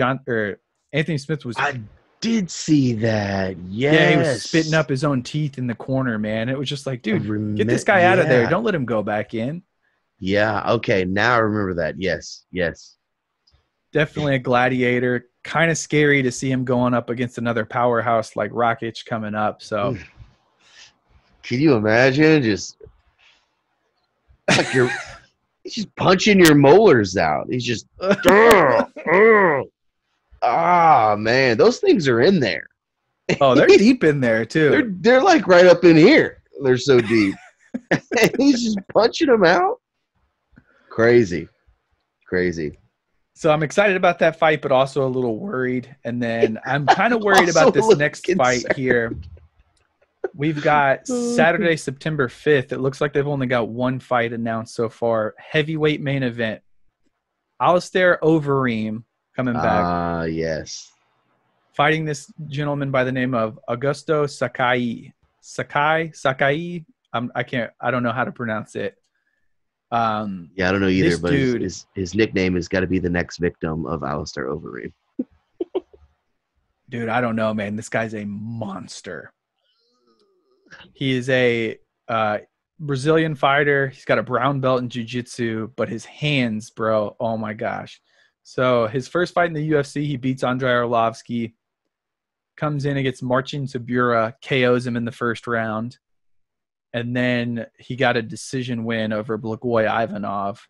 Smith was I did see that. yeah, he was spitting Yes. up his own teeth in the corner, man. It was just like, dude, get this guy out of there. Yeah. Don't let him go back in. Yeah. Okay. Now I remember that. Yes. Yes. Definitely a gladiator. Kind of scary to see him going up against another powerhouse like Rakic coming up. So Can you imagine? Just like he's just punching your molars out. He's just, man, those things are in there. oh, they're deep in there too. They're like right up in here. They're so deep. And he's just punching them out. Crazy. So I'm excited about that fight, but also a little worried. And then I'm kind of worried about this next fight here. We've got Saturday, September 5th. It looks like they've only got one fight announced so far. Heavyweight main event. Alistair Overeem coming back. Yes. Fighting this gentleman by the name of Augusto Sakai. Sakai? I don't know how to pronounce it. Yeah, I don't know either, but dude, his nickname has got to be the next victim of Alistair Overeem. Dude, I don't know, man. This guy's a monster. He is a Brazilian fighter. He's got a brown belt in jiu-jitsu, but his hands, bro, oh my gosh. So his first fight in the UFC, he beats Andrei Arlovsky, comes in against Marcin Tybura, KOs him in the first round. And then he got a decision win over Blagoy Ivanov,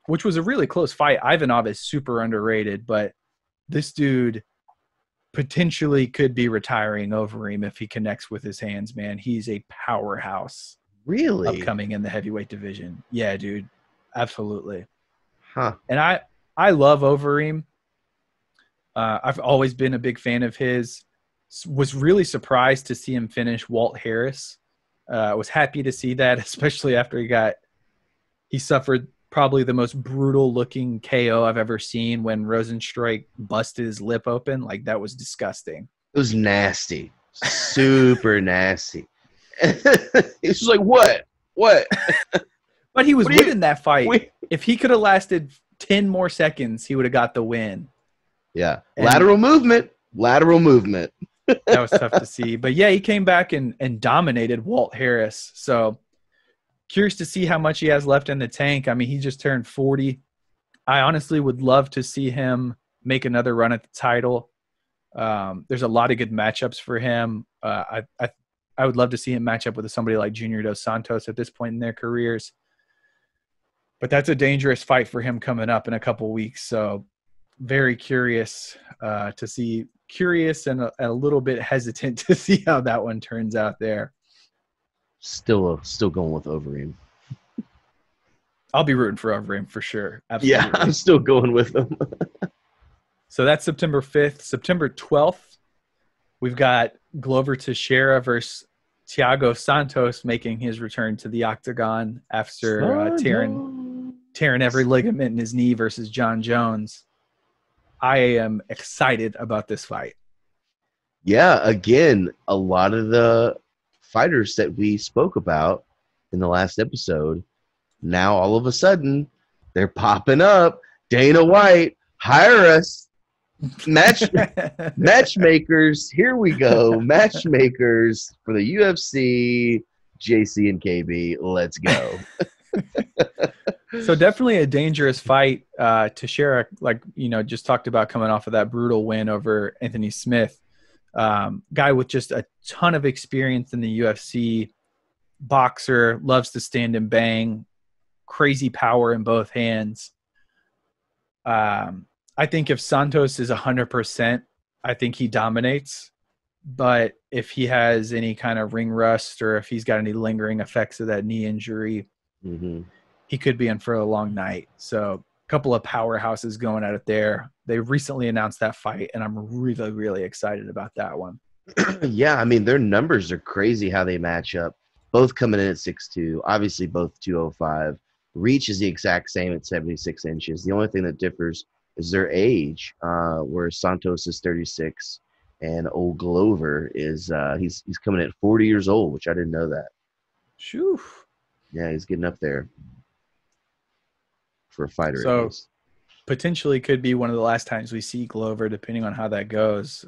which was a really close fight. Ivanov is super underrated, but this dude potentially could be retiring Overeem if he connects with his hands, man. He's a powerhouse. Really? Upcoming in the heavyweight division. Yeah, dude. Absolutely. Huh. And I love Overeem. I've always been a big fan of his. Was really surprised to see him finish Walt Harris. Was happy to see that, especially after he suffered probably the most brutal looking KO I've ever seen when Rosenstruik busted his lip open. Like, that was disgusting. It was nasty. Super nasty. It's just like, what? But he was winning that fight. If he could have lasted 10 more seconds, he would have got the win. Yeah. Lateral movement. That was tough to see. But yeah, he came back and dominated Walt Harris. So curious to see how much he has left in the tank. I mean, he just turned 40. I honestly would love to see him make another run at the title. There's a lot of good matchups for him. I would love to see him match up with somebody like Junior Dos Santos at this point in their careers. But that's a dangerous fight for him coming up in a couple weeks. So very curious to see. Curious and a little bit hesitant to see how that one turns out there. Still going with Overeem. I'll be rooting for Overeem for sure. Absolutely. Yeah, I'm still going with him. So that's September 5th. September 12th, we've got Glover Teixeira versus Thiago Santos making his return to the octagon after tearing every ligament in his knee versus John Jones. I am excited about this fight. Yeah, again, a lot of the fighters that we spoke about in the last episode, now all of a sudden they're popping up. Dana White, hire us. Matchmakers, here we go. Matchmakers for the UFC, JC and KB. Let's go. So definitely a dangerous fight. Teixeira, just talked about coming off of that brutal win over Anthony Smith. Guy with just a ton of experience in the UFC. Boxer, loves to stand and bang. Crazy power in both hands. I think if Santos is 100%, I think he dominates. But if he has any kind of ring rust or if he's got any lingering effects of that knee injury, he could be in for a long night. So a couple of powerhouses going at it there. They recently announced that fight, and I'm really, really excited about that one. Yeah, I mean, their numbers are crazy how they match up. Both coming in at 6'2", obviously both 205. Reach is the exact same at 76 inches. The only thing that differs is their age, where Santos is 36 and old Glover is he's coming at 40 years old, which I didn't know that. Shoo. Yeah, he's getting up there for a fighter. So potentially could be one of the last times we see Glover, depending on how that goes.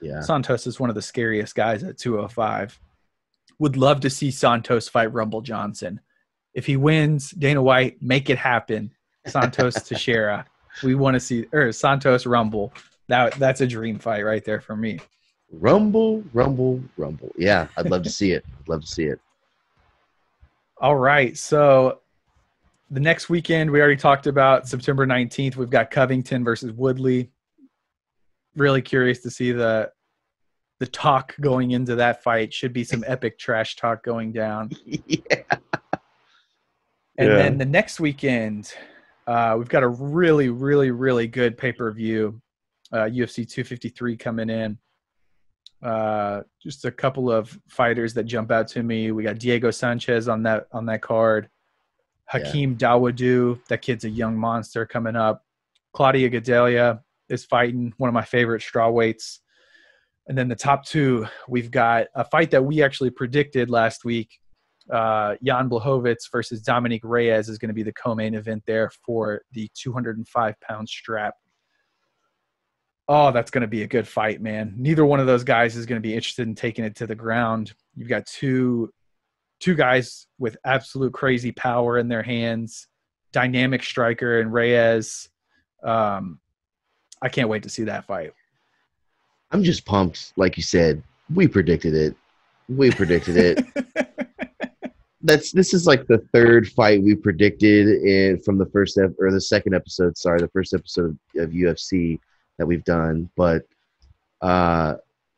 Yeah, Santos is one of the scariest guys at 205. Would love to see Santos fight Rumble Johnson. If he wins, Dana White, make it happen. Santos Teixeira. We want to see Santos Rumble. That's a dream fight right there for me. Rumble. Yeah, I'd love to see it. All right, so the next weekend we already talked about September 19th. We've got Covington versus Woodley. Really curious to see the talk going into that fight. Should be some epic trash talk going down. Yeah. And then the next weekend, we've got a really, really, really good pay-per-view, UFC 253 coming in. Just a couple of fighters that jump out to me. We got Diego Sanchez on that card. Hakeem Dawodu, that kid's a young monster coming up. Claudia Gadelha is fighting, one of my favorite strawweights. And then the top two, we've got a fight that we actually predicted last week. Jan Blachowicz versus Dominic Reyes is going to be the co-main event there for the 205-pound strap. Oh, that's going to be a good fight, man. Neither one of those guys is going to be interested in taking it to the ground. You've got two guys with absolute crazy power in their hands, dynamic striker and Reyes. I can't wait to see that fight. I'm just pumped. Like you said, we predicted it. This is like the third fight we predicted from the first the second episode. Sorry, the first episode of UFC that we've done, but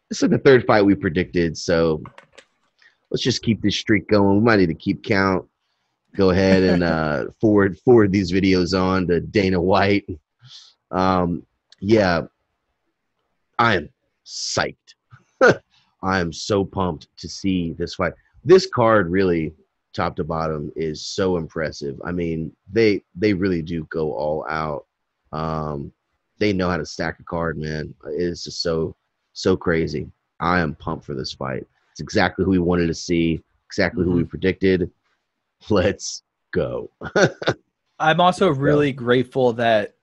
it's like the third fight we predicted. So let's just keep this streak going. We might need to keep count. Go ahead and forward these videos on to Dana White. Yeah, I am psyched. I am so pumped to see this fight. This card really, top to bottom, is so impressive. I mean, they really do go all out. They know how to stack a card, man. It's just so crazy. I am pumped for this fight. It's exactly who we wanted to see, exactly who we predicted. Let's go. I'm also really grateful that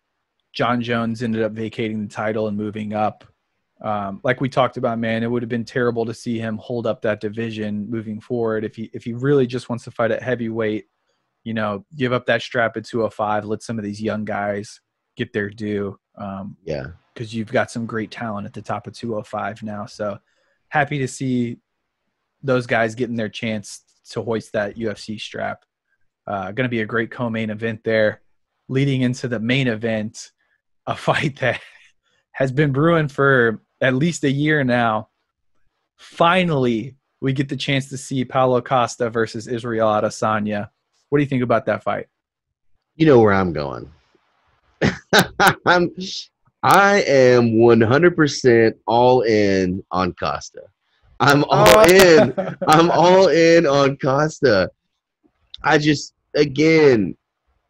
John Jones ended up vacating the title and moving up. Like we talked about, man, it would have been terrible to see him hold up that division moving forward. If he really just wants to fight at heavyweight, give up that strap at 205, let some of these young guys get their due. Because you've got some great talent at the top of 205 now. So happy to see those guys getting their chance to hoist that UFC strap. Going to be a great co-main event there. Leading into the main event, a fight that has been brewing for at least a year now. Finally, we get the chance to see Paulo Costa versus Israel Adesanya. What do you think about that fight? You know where I'm going. I am 100% all in on Costa. I'm all in. Oh. I'm all in on Costa. I just, again,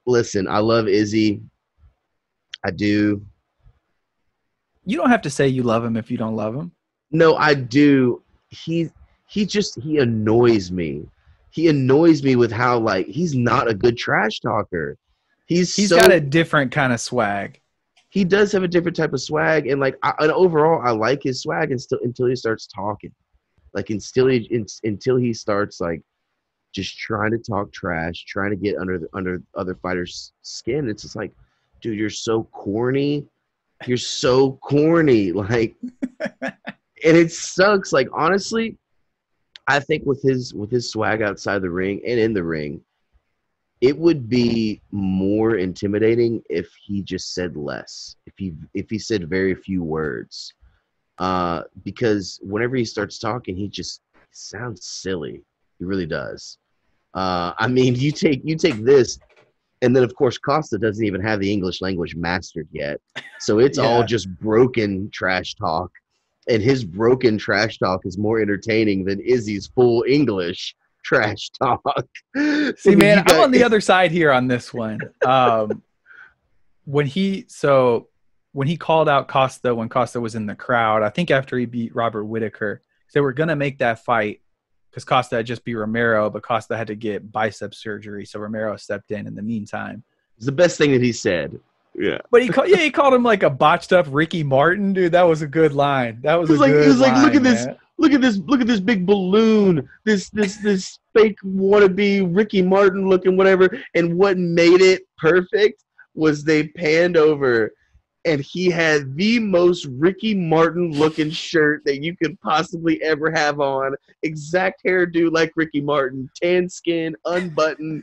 listen, I love Izzy. I do. You don't have to say you love him if you don't love him. No, I do. He he annoys me. He annoys me with how like he's not a good trash talker. He's He's got so a different kind of swag. he does have a different type of swag, and like and overall, I like his swag until he starts talking. Like until he starts like just trying to talk trash, trying to get under other fighters' skin. It's just like, dude, you're so corny. You're so corny. Like, and it sucks. Like, honestly, I think with his swag outside the ring and in the ring, it would be more intimidating if he just said less. If he said very few words. Because whenever he starts talking, he just sounds silly. He really does. I mean, you take this, and then of course Costa doesn't even have the English language mastered yet, so it's all Yeah. just broken trash talk, and his broken trash talk is more entertaining than Izzy's full English trash talk. See, man, You I'm got on the other side here on this one. When he called out Costa when Costa was in the crowd, I think after he beat Robert Whitaker, they were gonna make that fight because Costa had just beat Romero, but Costa had to get bicep surgery, so Romero stepped in the meantime. it's the best thing that he said. Yeah. But he called him like a botched up Ricky Martin, dude. That was a good line. That was a It good was like, line, man. look at this big balloon, this fake wannabe Ricky Martin looking whatever. And what made it perfect was they panned over, and he had the most Ricky Martin looking shirt that you could possibly ever have on. Exact hairdo like Ricky Martin, tan skin, unbuttoned,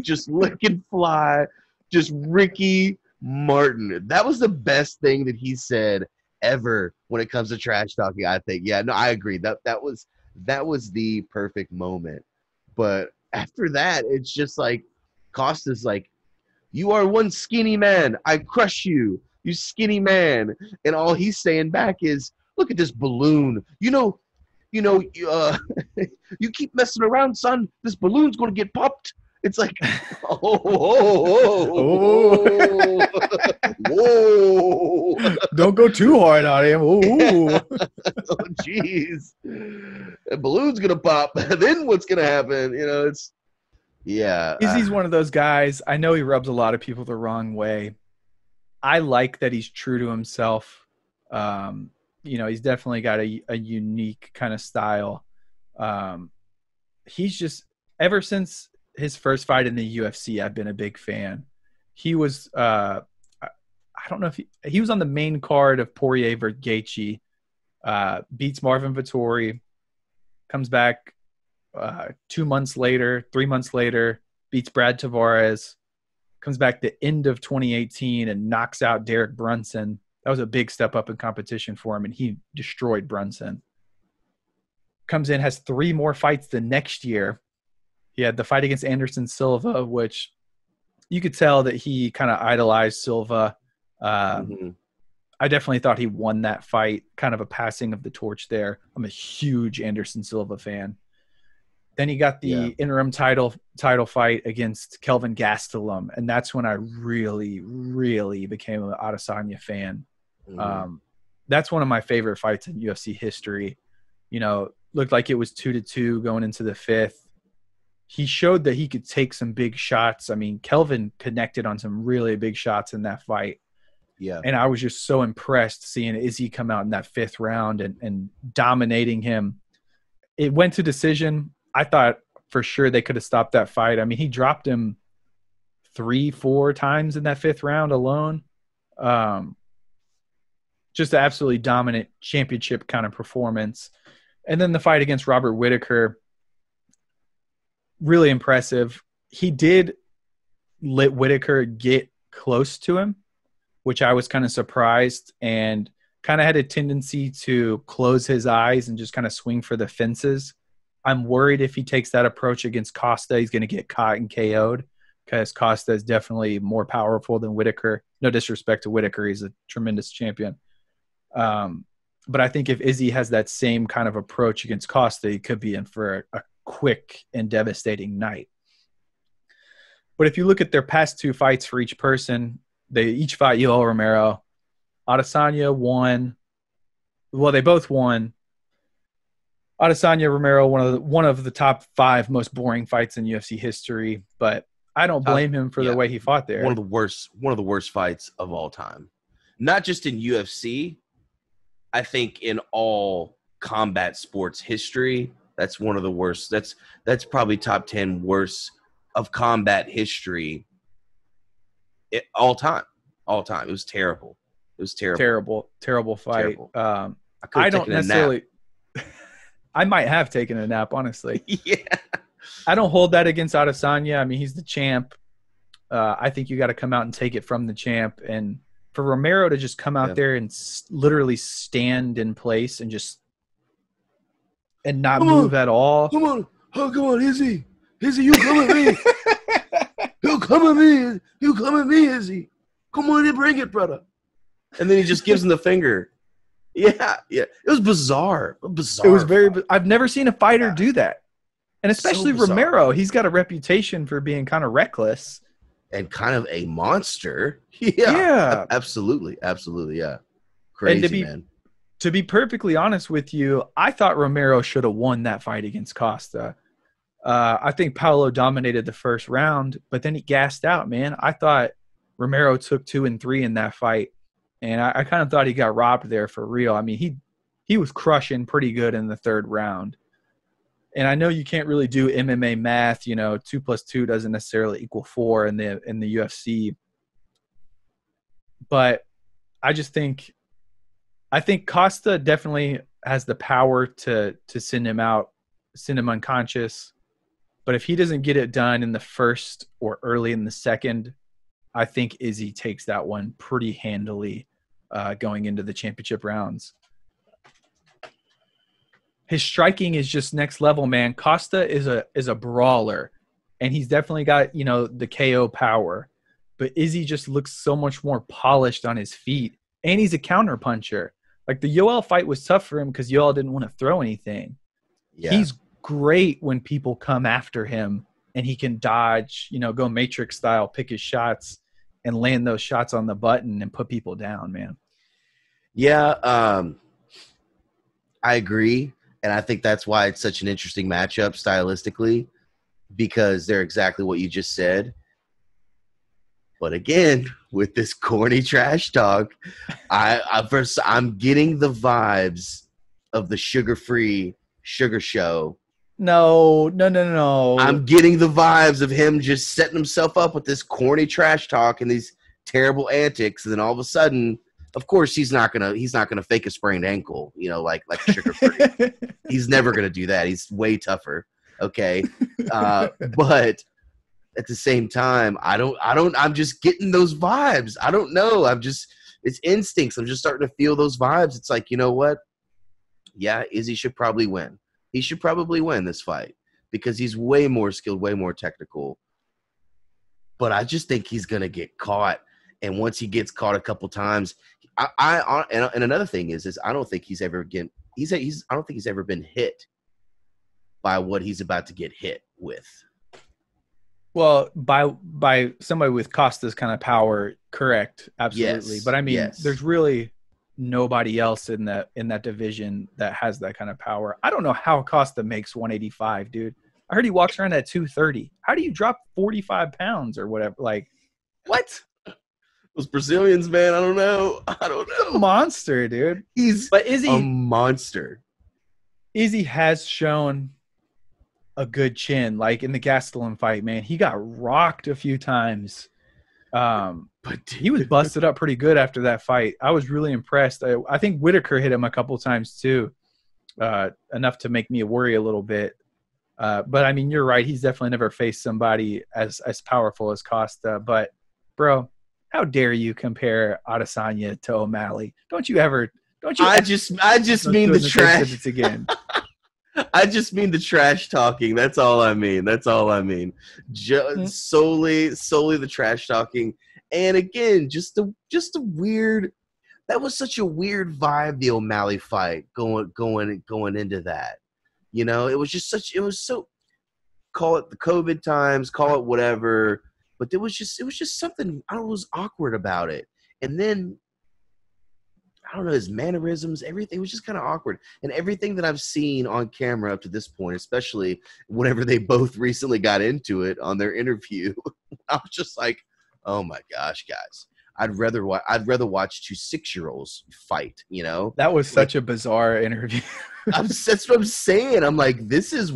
just looking fly, just Ricky Martin. That was the best thing that he said ever when it comes to trash talking, I think. Yeah, no, I agree. That was the perfect moment. But after that, it's just like Costa's like, you are one skinny man. I crush you, you skinny man. And all he's saying back is, look at this balloon. You know, you keep messing around, son. This balloon's gonna get popped. It's like, Oh, oh, whoa. don't go too hard on him. Ooh. Oh, jeez. The balloon's gonna pop. Then what's gonna happen? It's yeah. Izzy's one of those guys. I know he rubs a lot of people the wrong way. I like that he's true to himself. He's definitely got a unique kind of style. He's just ever since his first fight in the UFC, I've been a big fan. He was I don't know if he was on the main card of Poirier versus Gaethje, beats Marvin Vettori, comes back 2 months later, 3 months later, beats Brad Tavares, comes back the end of 2018 and knocks out Derek Brunson. That was a big step up in competition for him, and he destroyed Brunson. Comes in, has 3 more fights the next year. He had the fight against Anderson Silva, which you could tell that he kind of idolized Silva. I definitely thought he won that fight, kind of a passing of the torch there. I'm a huge Anderson Silva fan. Then he got the interim title fight against Kelvin Gastelum, and that's when I really, really became an Adesanya fan. That's one of my favorite fights in UFC history. Looked like it was 2-2 going into the 5th. He showed that he could take some big shots. I mean, Kelvin connected on some really big shots in that fight. Yeah. And I was just so impressed seeing Izzy come out in that 5th round and dominating him. It went to decision. I thought for sure they could have stopped that fight. I mean, he dropped him 3-4 times in that 5th round alone. Just an absolutely dominant championship kind of performance. And then the fight against Robert Whitaker, really impressive. He did let Whitaker get close to him, which I was kind of surprised, and kind of had a tendency to close his eyes and just kind of swing for the fences. I'm worried if he takes that approach against Costa, he's going to get caught and KO'd, because Costa is definitely more powerful than Whitaker. No disrespect to Whitaker. He's a tremendous champion. But I think if Izzy has that same kind of approach against Costa, he could be in for a quick and devastating night. But if you look at their past 2 fights for each person, they each fought Yoel Romero. Adesanya won. Well, they both won. Adesanya Romero, one of the top 5 most boring fights in UFC history, but I don't blame him for the way he fought there. One of the worst fights of all time. Not just in UFC, I think in all combat sports history, that's one of the worst. That's probably top 10 worst of combat history all time. All time. It was terrible. It was terrible. Terrible fight. Terrible. I don't necessarily I might have taken a nap, honestly. Yeah. I don't hold that against Adesanya. I mean, he's the champ. I think you got to come out and take it from the champ. And for Romero to just come out there and literally stand in place and just not move at all. Come on. Oh, come on, Izzy. Izzy, you come at me. You come at me. You come at me, Izzy. Come on and bring it, brother. And then he just gives him the finger. Yeah. It was bizarre. It was I've never seen a fighter do that. And especially so Romero, he's got a reputation for being kind of reckless. And kind of a monster. Yeah. Absolutely. Yeah. Crazy, man. To be perfectly honest with you, I thought Romero should have won that fight against Costa. I think Paulo dominated the first round, but then he gassed out, man. I thought Romero took 2 and 3 in that fight. And I kind of thought he got robbed there for real. I mean, he was crushing pretty good in the 3rd round. And I know you can't really do MMA math. 2 + 2 doesn't necessarily equal 4 in the UFC. But I think Costa definitely has the power to send him out, send him unconscious. But if he doesn't get it done in the 1st or early in the 2nd, I think Izzy takes that one pretty handily going into the championship rounds. His striking is just next level, man. Costa is a brawler, and he's definitely got, the KO power. But Izzy just looks so much more polished on his feet, and he's a counter puncher. Like the Yoel fight was tough for him because Yoel didn't want to throw anything. Yeah. He's great when people come after him, and he can dodge, go Matrix style, pick his shots, and land those shots on the button and put people down, man. Yeah, I agree. And I think that's why it's such an interesting matchup stylistically, because they're exactly what you just said. But again, with this corny trash talk, I'm getting the vibes of the sugar-free sugar show. No. I'm getting the vibes of him just setting himself up with this corny trash talk and these terrible antics, and then all of a sudden, of course, he's not gonna fake a sprained ankle, like Sugar Free. He's never gonna do that. He's way tougher. Okay, but at the same time, I'm just getting those vibes. I don't know. It's instincts. I'm just starting to feel those vibes. It's like, you know what? Yeah, Izzy should probably win. He should probably win this fight because he's way more skilled, way more technical. But I just think he's gonna get caught. And once he gets caught a couple times, and another thing is I don't think he's ever been hit by what he's about to get hit with. Well, by somebody with Costa's kind of power, correct, absolutely. Yes, but I mean, there's really nobody else in that division that has that kind of power. I don't know how Costa makes 185, dude. I heard he walks around at 230. How do you drop 45 pounds or whatever? Like, what? Those Brazilians, man, I don't know. He's a monster, dude. He's a monster. Izzy has shown a good chin. Like in the Gastelum fight, man, he got rocked a few times. But he was busted up pretty good after that fight. I was really impressed. I think Whitaker hit him a couple times too, enough to make me worry a little bit. But I mean, you're right. He's definitely never faced somebody as powerful as Costa. But bro, how dare you compare Adesanya to O'Malley? Don't you? I just mean the trash again. I just mean the trash talking. That's all I mean. Solely the trash talking. And again, just the weird. that was such a weird vibe, the O'Malley fight going into that. You know, it was so, call it the COVID times, call it whatever, but it was just something, I don't know, was awkward about it. And then I don't know, his mannerisms, everything was just kind of awkward. And everything that I've seen on camera up to this point, especially whenever they both recently got into it on their interview, I was just like, oh my gosh, guys. I'd rather watch two 6-year-olds fight, you know? That was such a bizarre interview. That's what I'm saying. I'm like, this is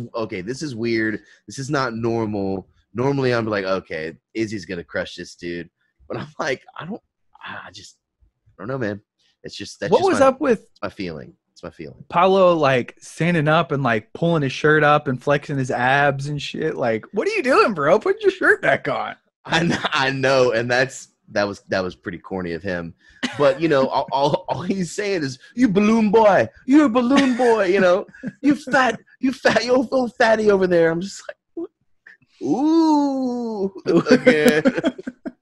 weird. This is not normal. Normally I'm like, okay, Izzy's gonna crush this dude. But I'm like, I don't know, man. What was up with my feeling? It's my feeling. Paulo like standing up and like pulling his shirt up and flexing his abs and shit. Like, what are you doing, bro? Put your shirt back on. I know, and that was pretty corny of him. But you know, all he's saying is, "You balloon boy, you're a balloon boy." You know, you fat, you little fatty over there. I'm just like, ooh, again.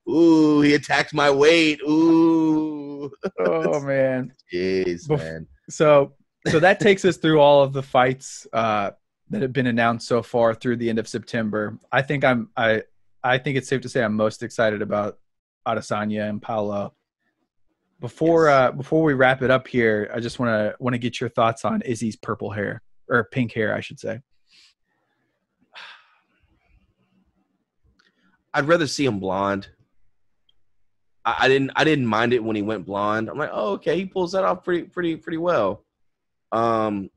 Ooh, he attacked my weight. Ooh. Oh man. Jeez, man. So that takes us through all of the fights that have been announced so far through the end of September. I think it's safe to say I'm most excited about Adesanya and Paulo. Before we wrap it up here, I just want to get your thoughts on Izzy's purple hair, or pink hair, I should say. I'd rather see him blonde. I didn't mind it when he went blonde. I'm like, oh, okay, he pulls that off pretty well. I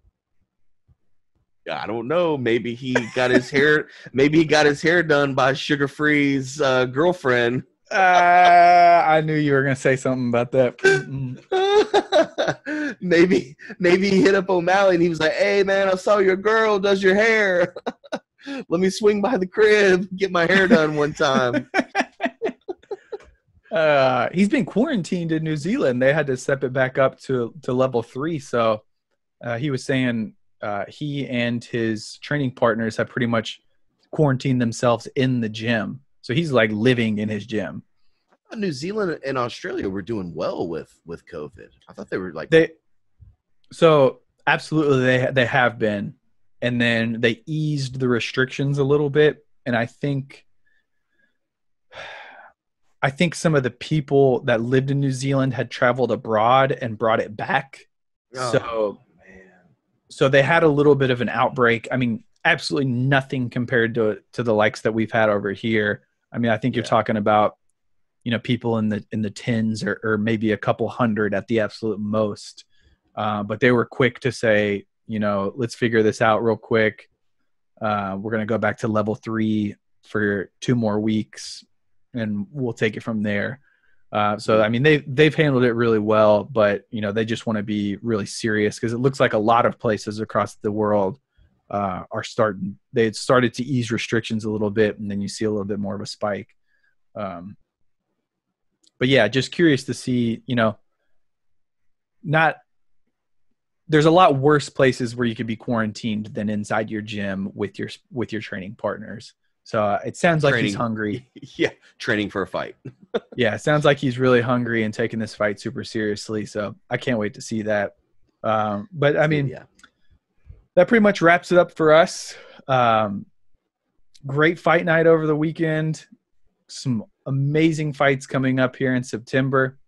don't know. Maybe he got his hair. Maybe he got his hair done by Sugar Free's girlfriend. I knew you were gonna say something about that. maybe he hit up O'Malley and he was like, "Hey man, I saw your girl does your hair. Let me swing by the crib, get my hair done one time." He's been quarantined in New Zealand. They had to step it back up to level 3. So he was saying he and his training partners have pretty much quarantined themselves in the gym. So he's like living in his gym. New Zealand and Australia were doing well with COVID. I thought they were like So absolutely they have been, and then they eased the restrictions a little bit, and I think some of the people that lived in New Zealand had traveled abroad and brought it back. Oh, so they had a little bit of an outbreak. I mean, absolutely nothing compared to the likes that we've had over here. I mean, I think you're talking about, you know, people in the tens or maybe a couple hundred at the absolute most. But they were quick to say, you know, let's figure this out real quick. We're going to go back to level 3 for 2 more weeks, and we'll take it from there. So, I mean, they've handled it really well, but, you know, they just want to be really serious because it looks like a lot of places across the world they had started to ease restrictions a little bit, and then you see a little bit more of a spike. But yeah, just curious to see, you know, there's a lot worse places where you could be quarantined than inside your gym with your training partners. So it sounds like he's hungry. Yeah, training for a fight. Yeah, it sounds like he's really hungry and taking this fight super seriously. So I can't wait to see that. But I mean, that pretty much wraps it up for us. Great fight night over the weekend. Some amazing fights coming up here in September.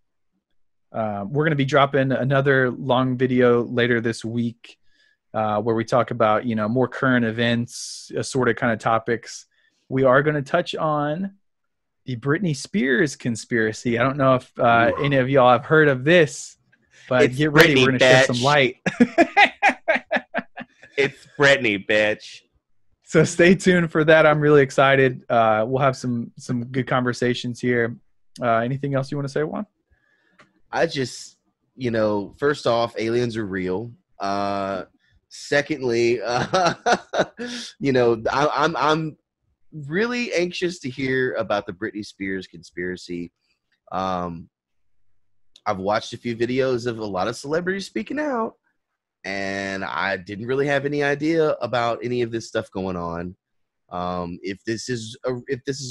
We're going to be dropping another long video later this week where we talk about, you know, more current events, assorted kind of topics. We are going to touch on the Britney Spears conspiracy. I don't know if any of y'all have heard of this, but it's get ready. Britney, We're going to shed some light. It's Britney, bitch. So stay tuned for that. I'm really excited. We'll have some good conversations here. Anything else you want to say, Juan? I just, you know, first off, aliens are real. Secondly, you know, I'm really anxious to hear about the Britney Spears conspiracy. I've watched a few videos of a lot of celebrities speaking out, and I didn't really have any idea about any of this stuff going on. If this is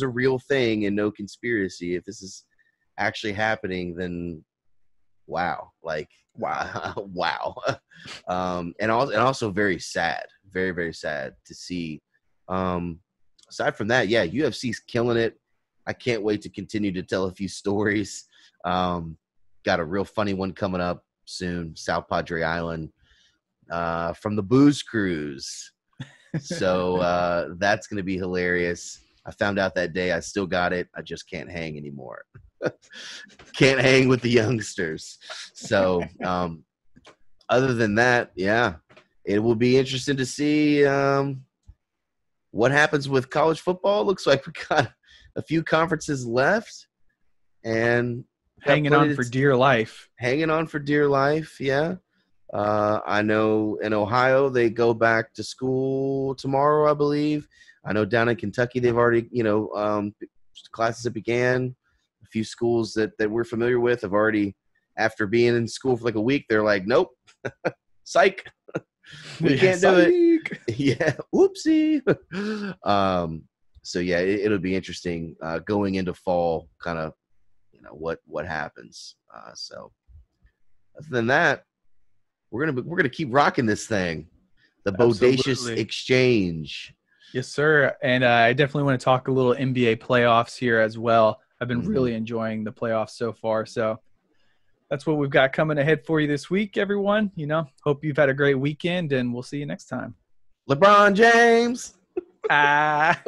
a real thing and no conspiracy, if this is actually happening, then wow, like Wow. wow. And also very sad, very very sad to see. Aside from that, yeah, UFC's killing it. I can't wait to continue to tell a few stories. Got a real funny one coming up soon, South Padre Island, from the Booze Cruise. So that's going to be hilarious. I found out that day. I still got it. I just can't hang anymore. Can't hang with the youngsters. So other than that, yeah, it will be interesting to see what happens with college football. Looks like we got a few conferences left and Hanging on for dear life. Hanging on for dear life, yeah. I know in Ohio they go back to school tomorrow, I believe. I know down in Kentucky they've already, classes that began. A few schools that we're familiar with have already, after being in school for like a week, they're like, nope, psych, we can't do it. Yeah, whoopsie. So yeah, it'll be interesting going into fall, kind of, what happens. So other than that, we're gonna keep rocking this thing, the Bodacious Absolutely. Exchange. Yes, sir. And I definitely want to talk a little NBA playoffs here as well. I've been really enjoying the playoffs so far. So that's what we've got coming ahead for you this week, everyone. Hope you've had a great weekend, and we'll see you next time. LeBron James. Ah.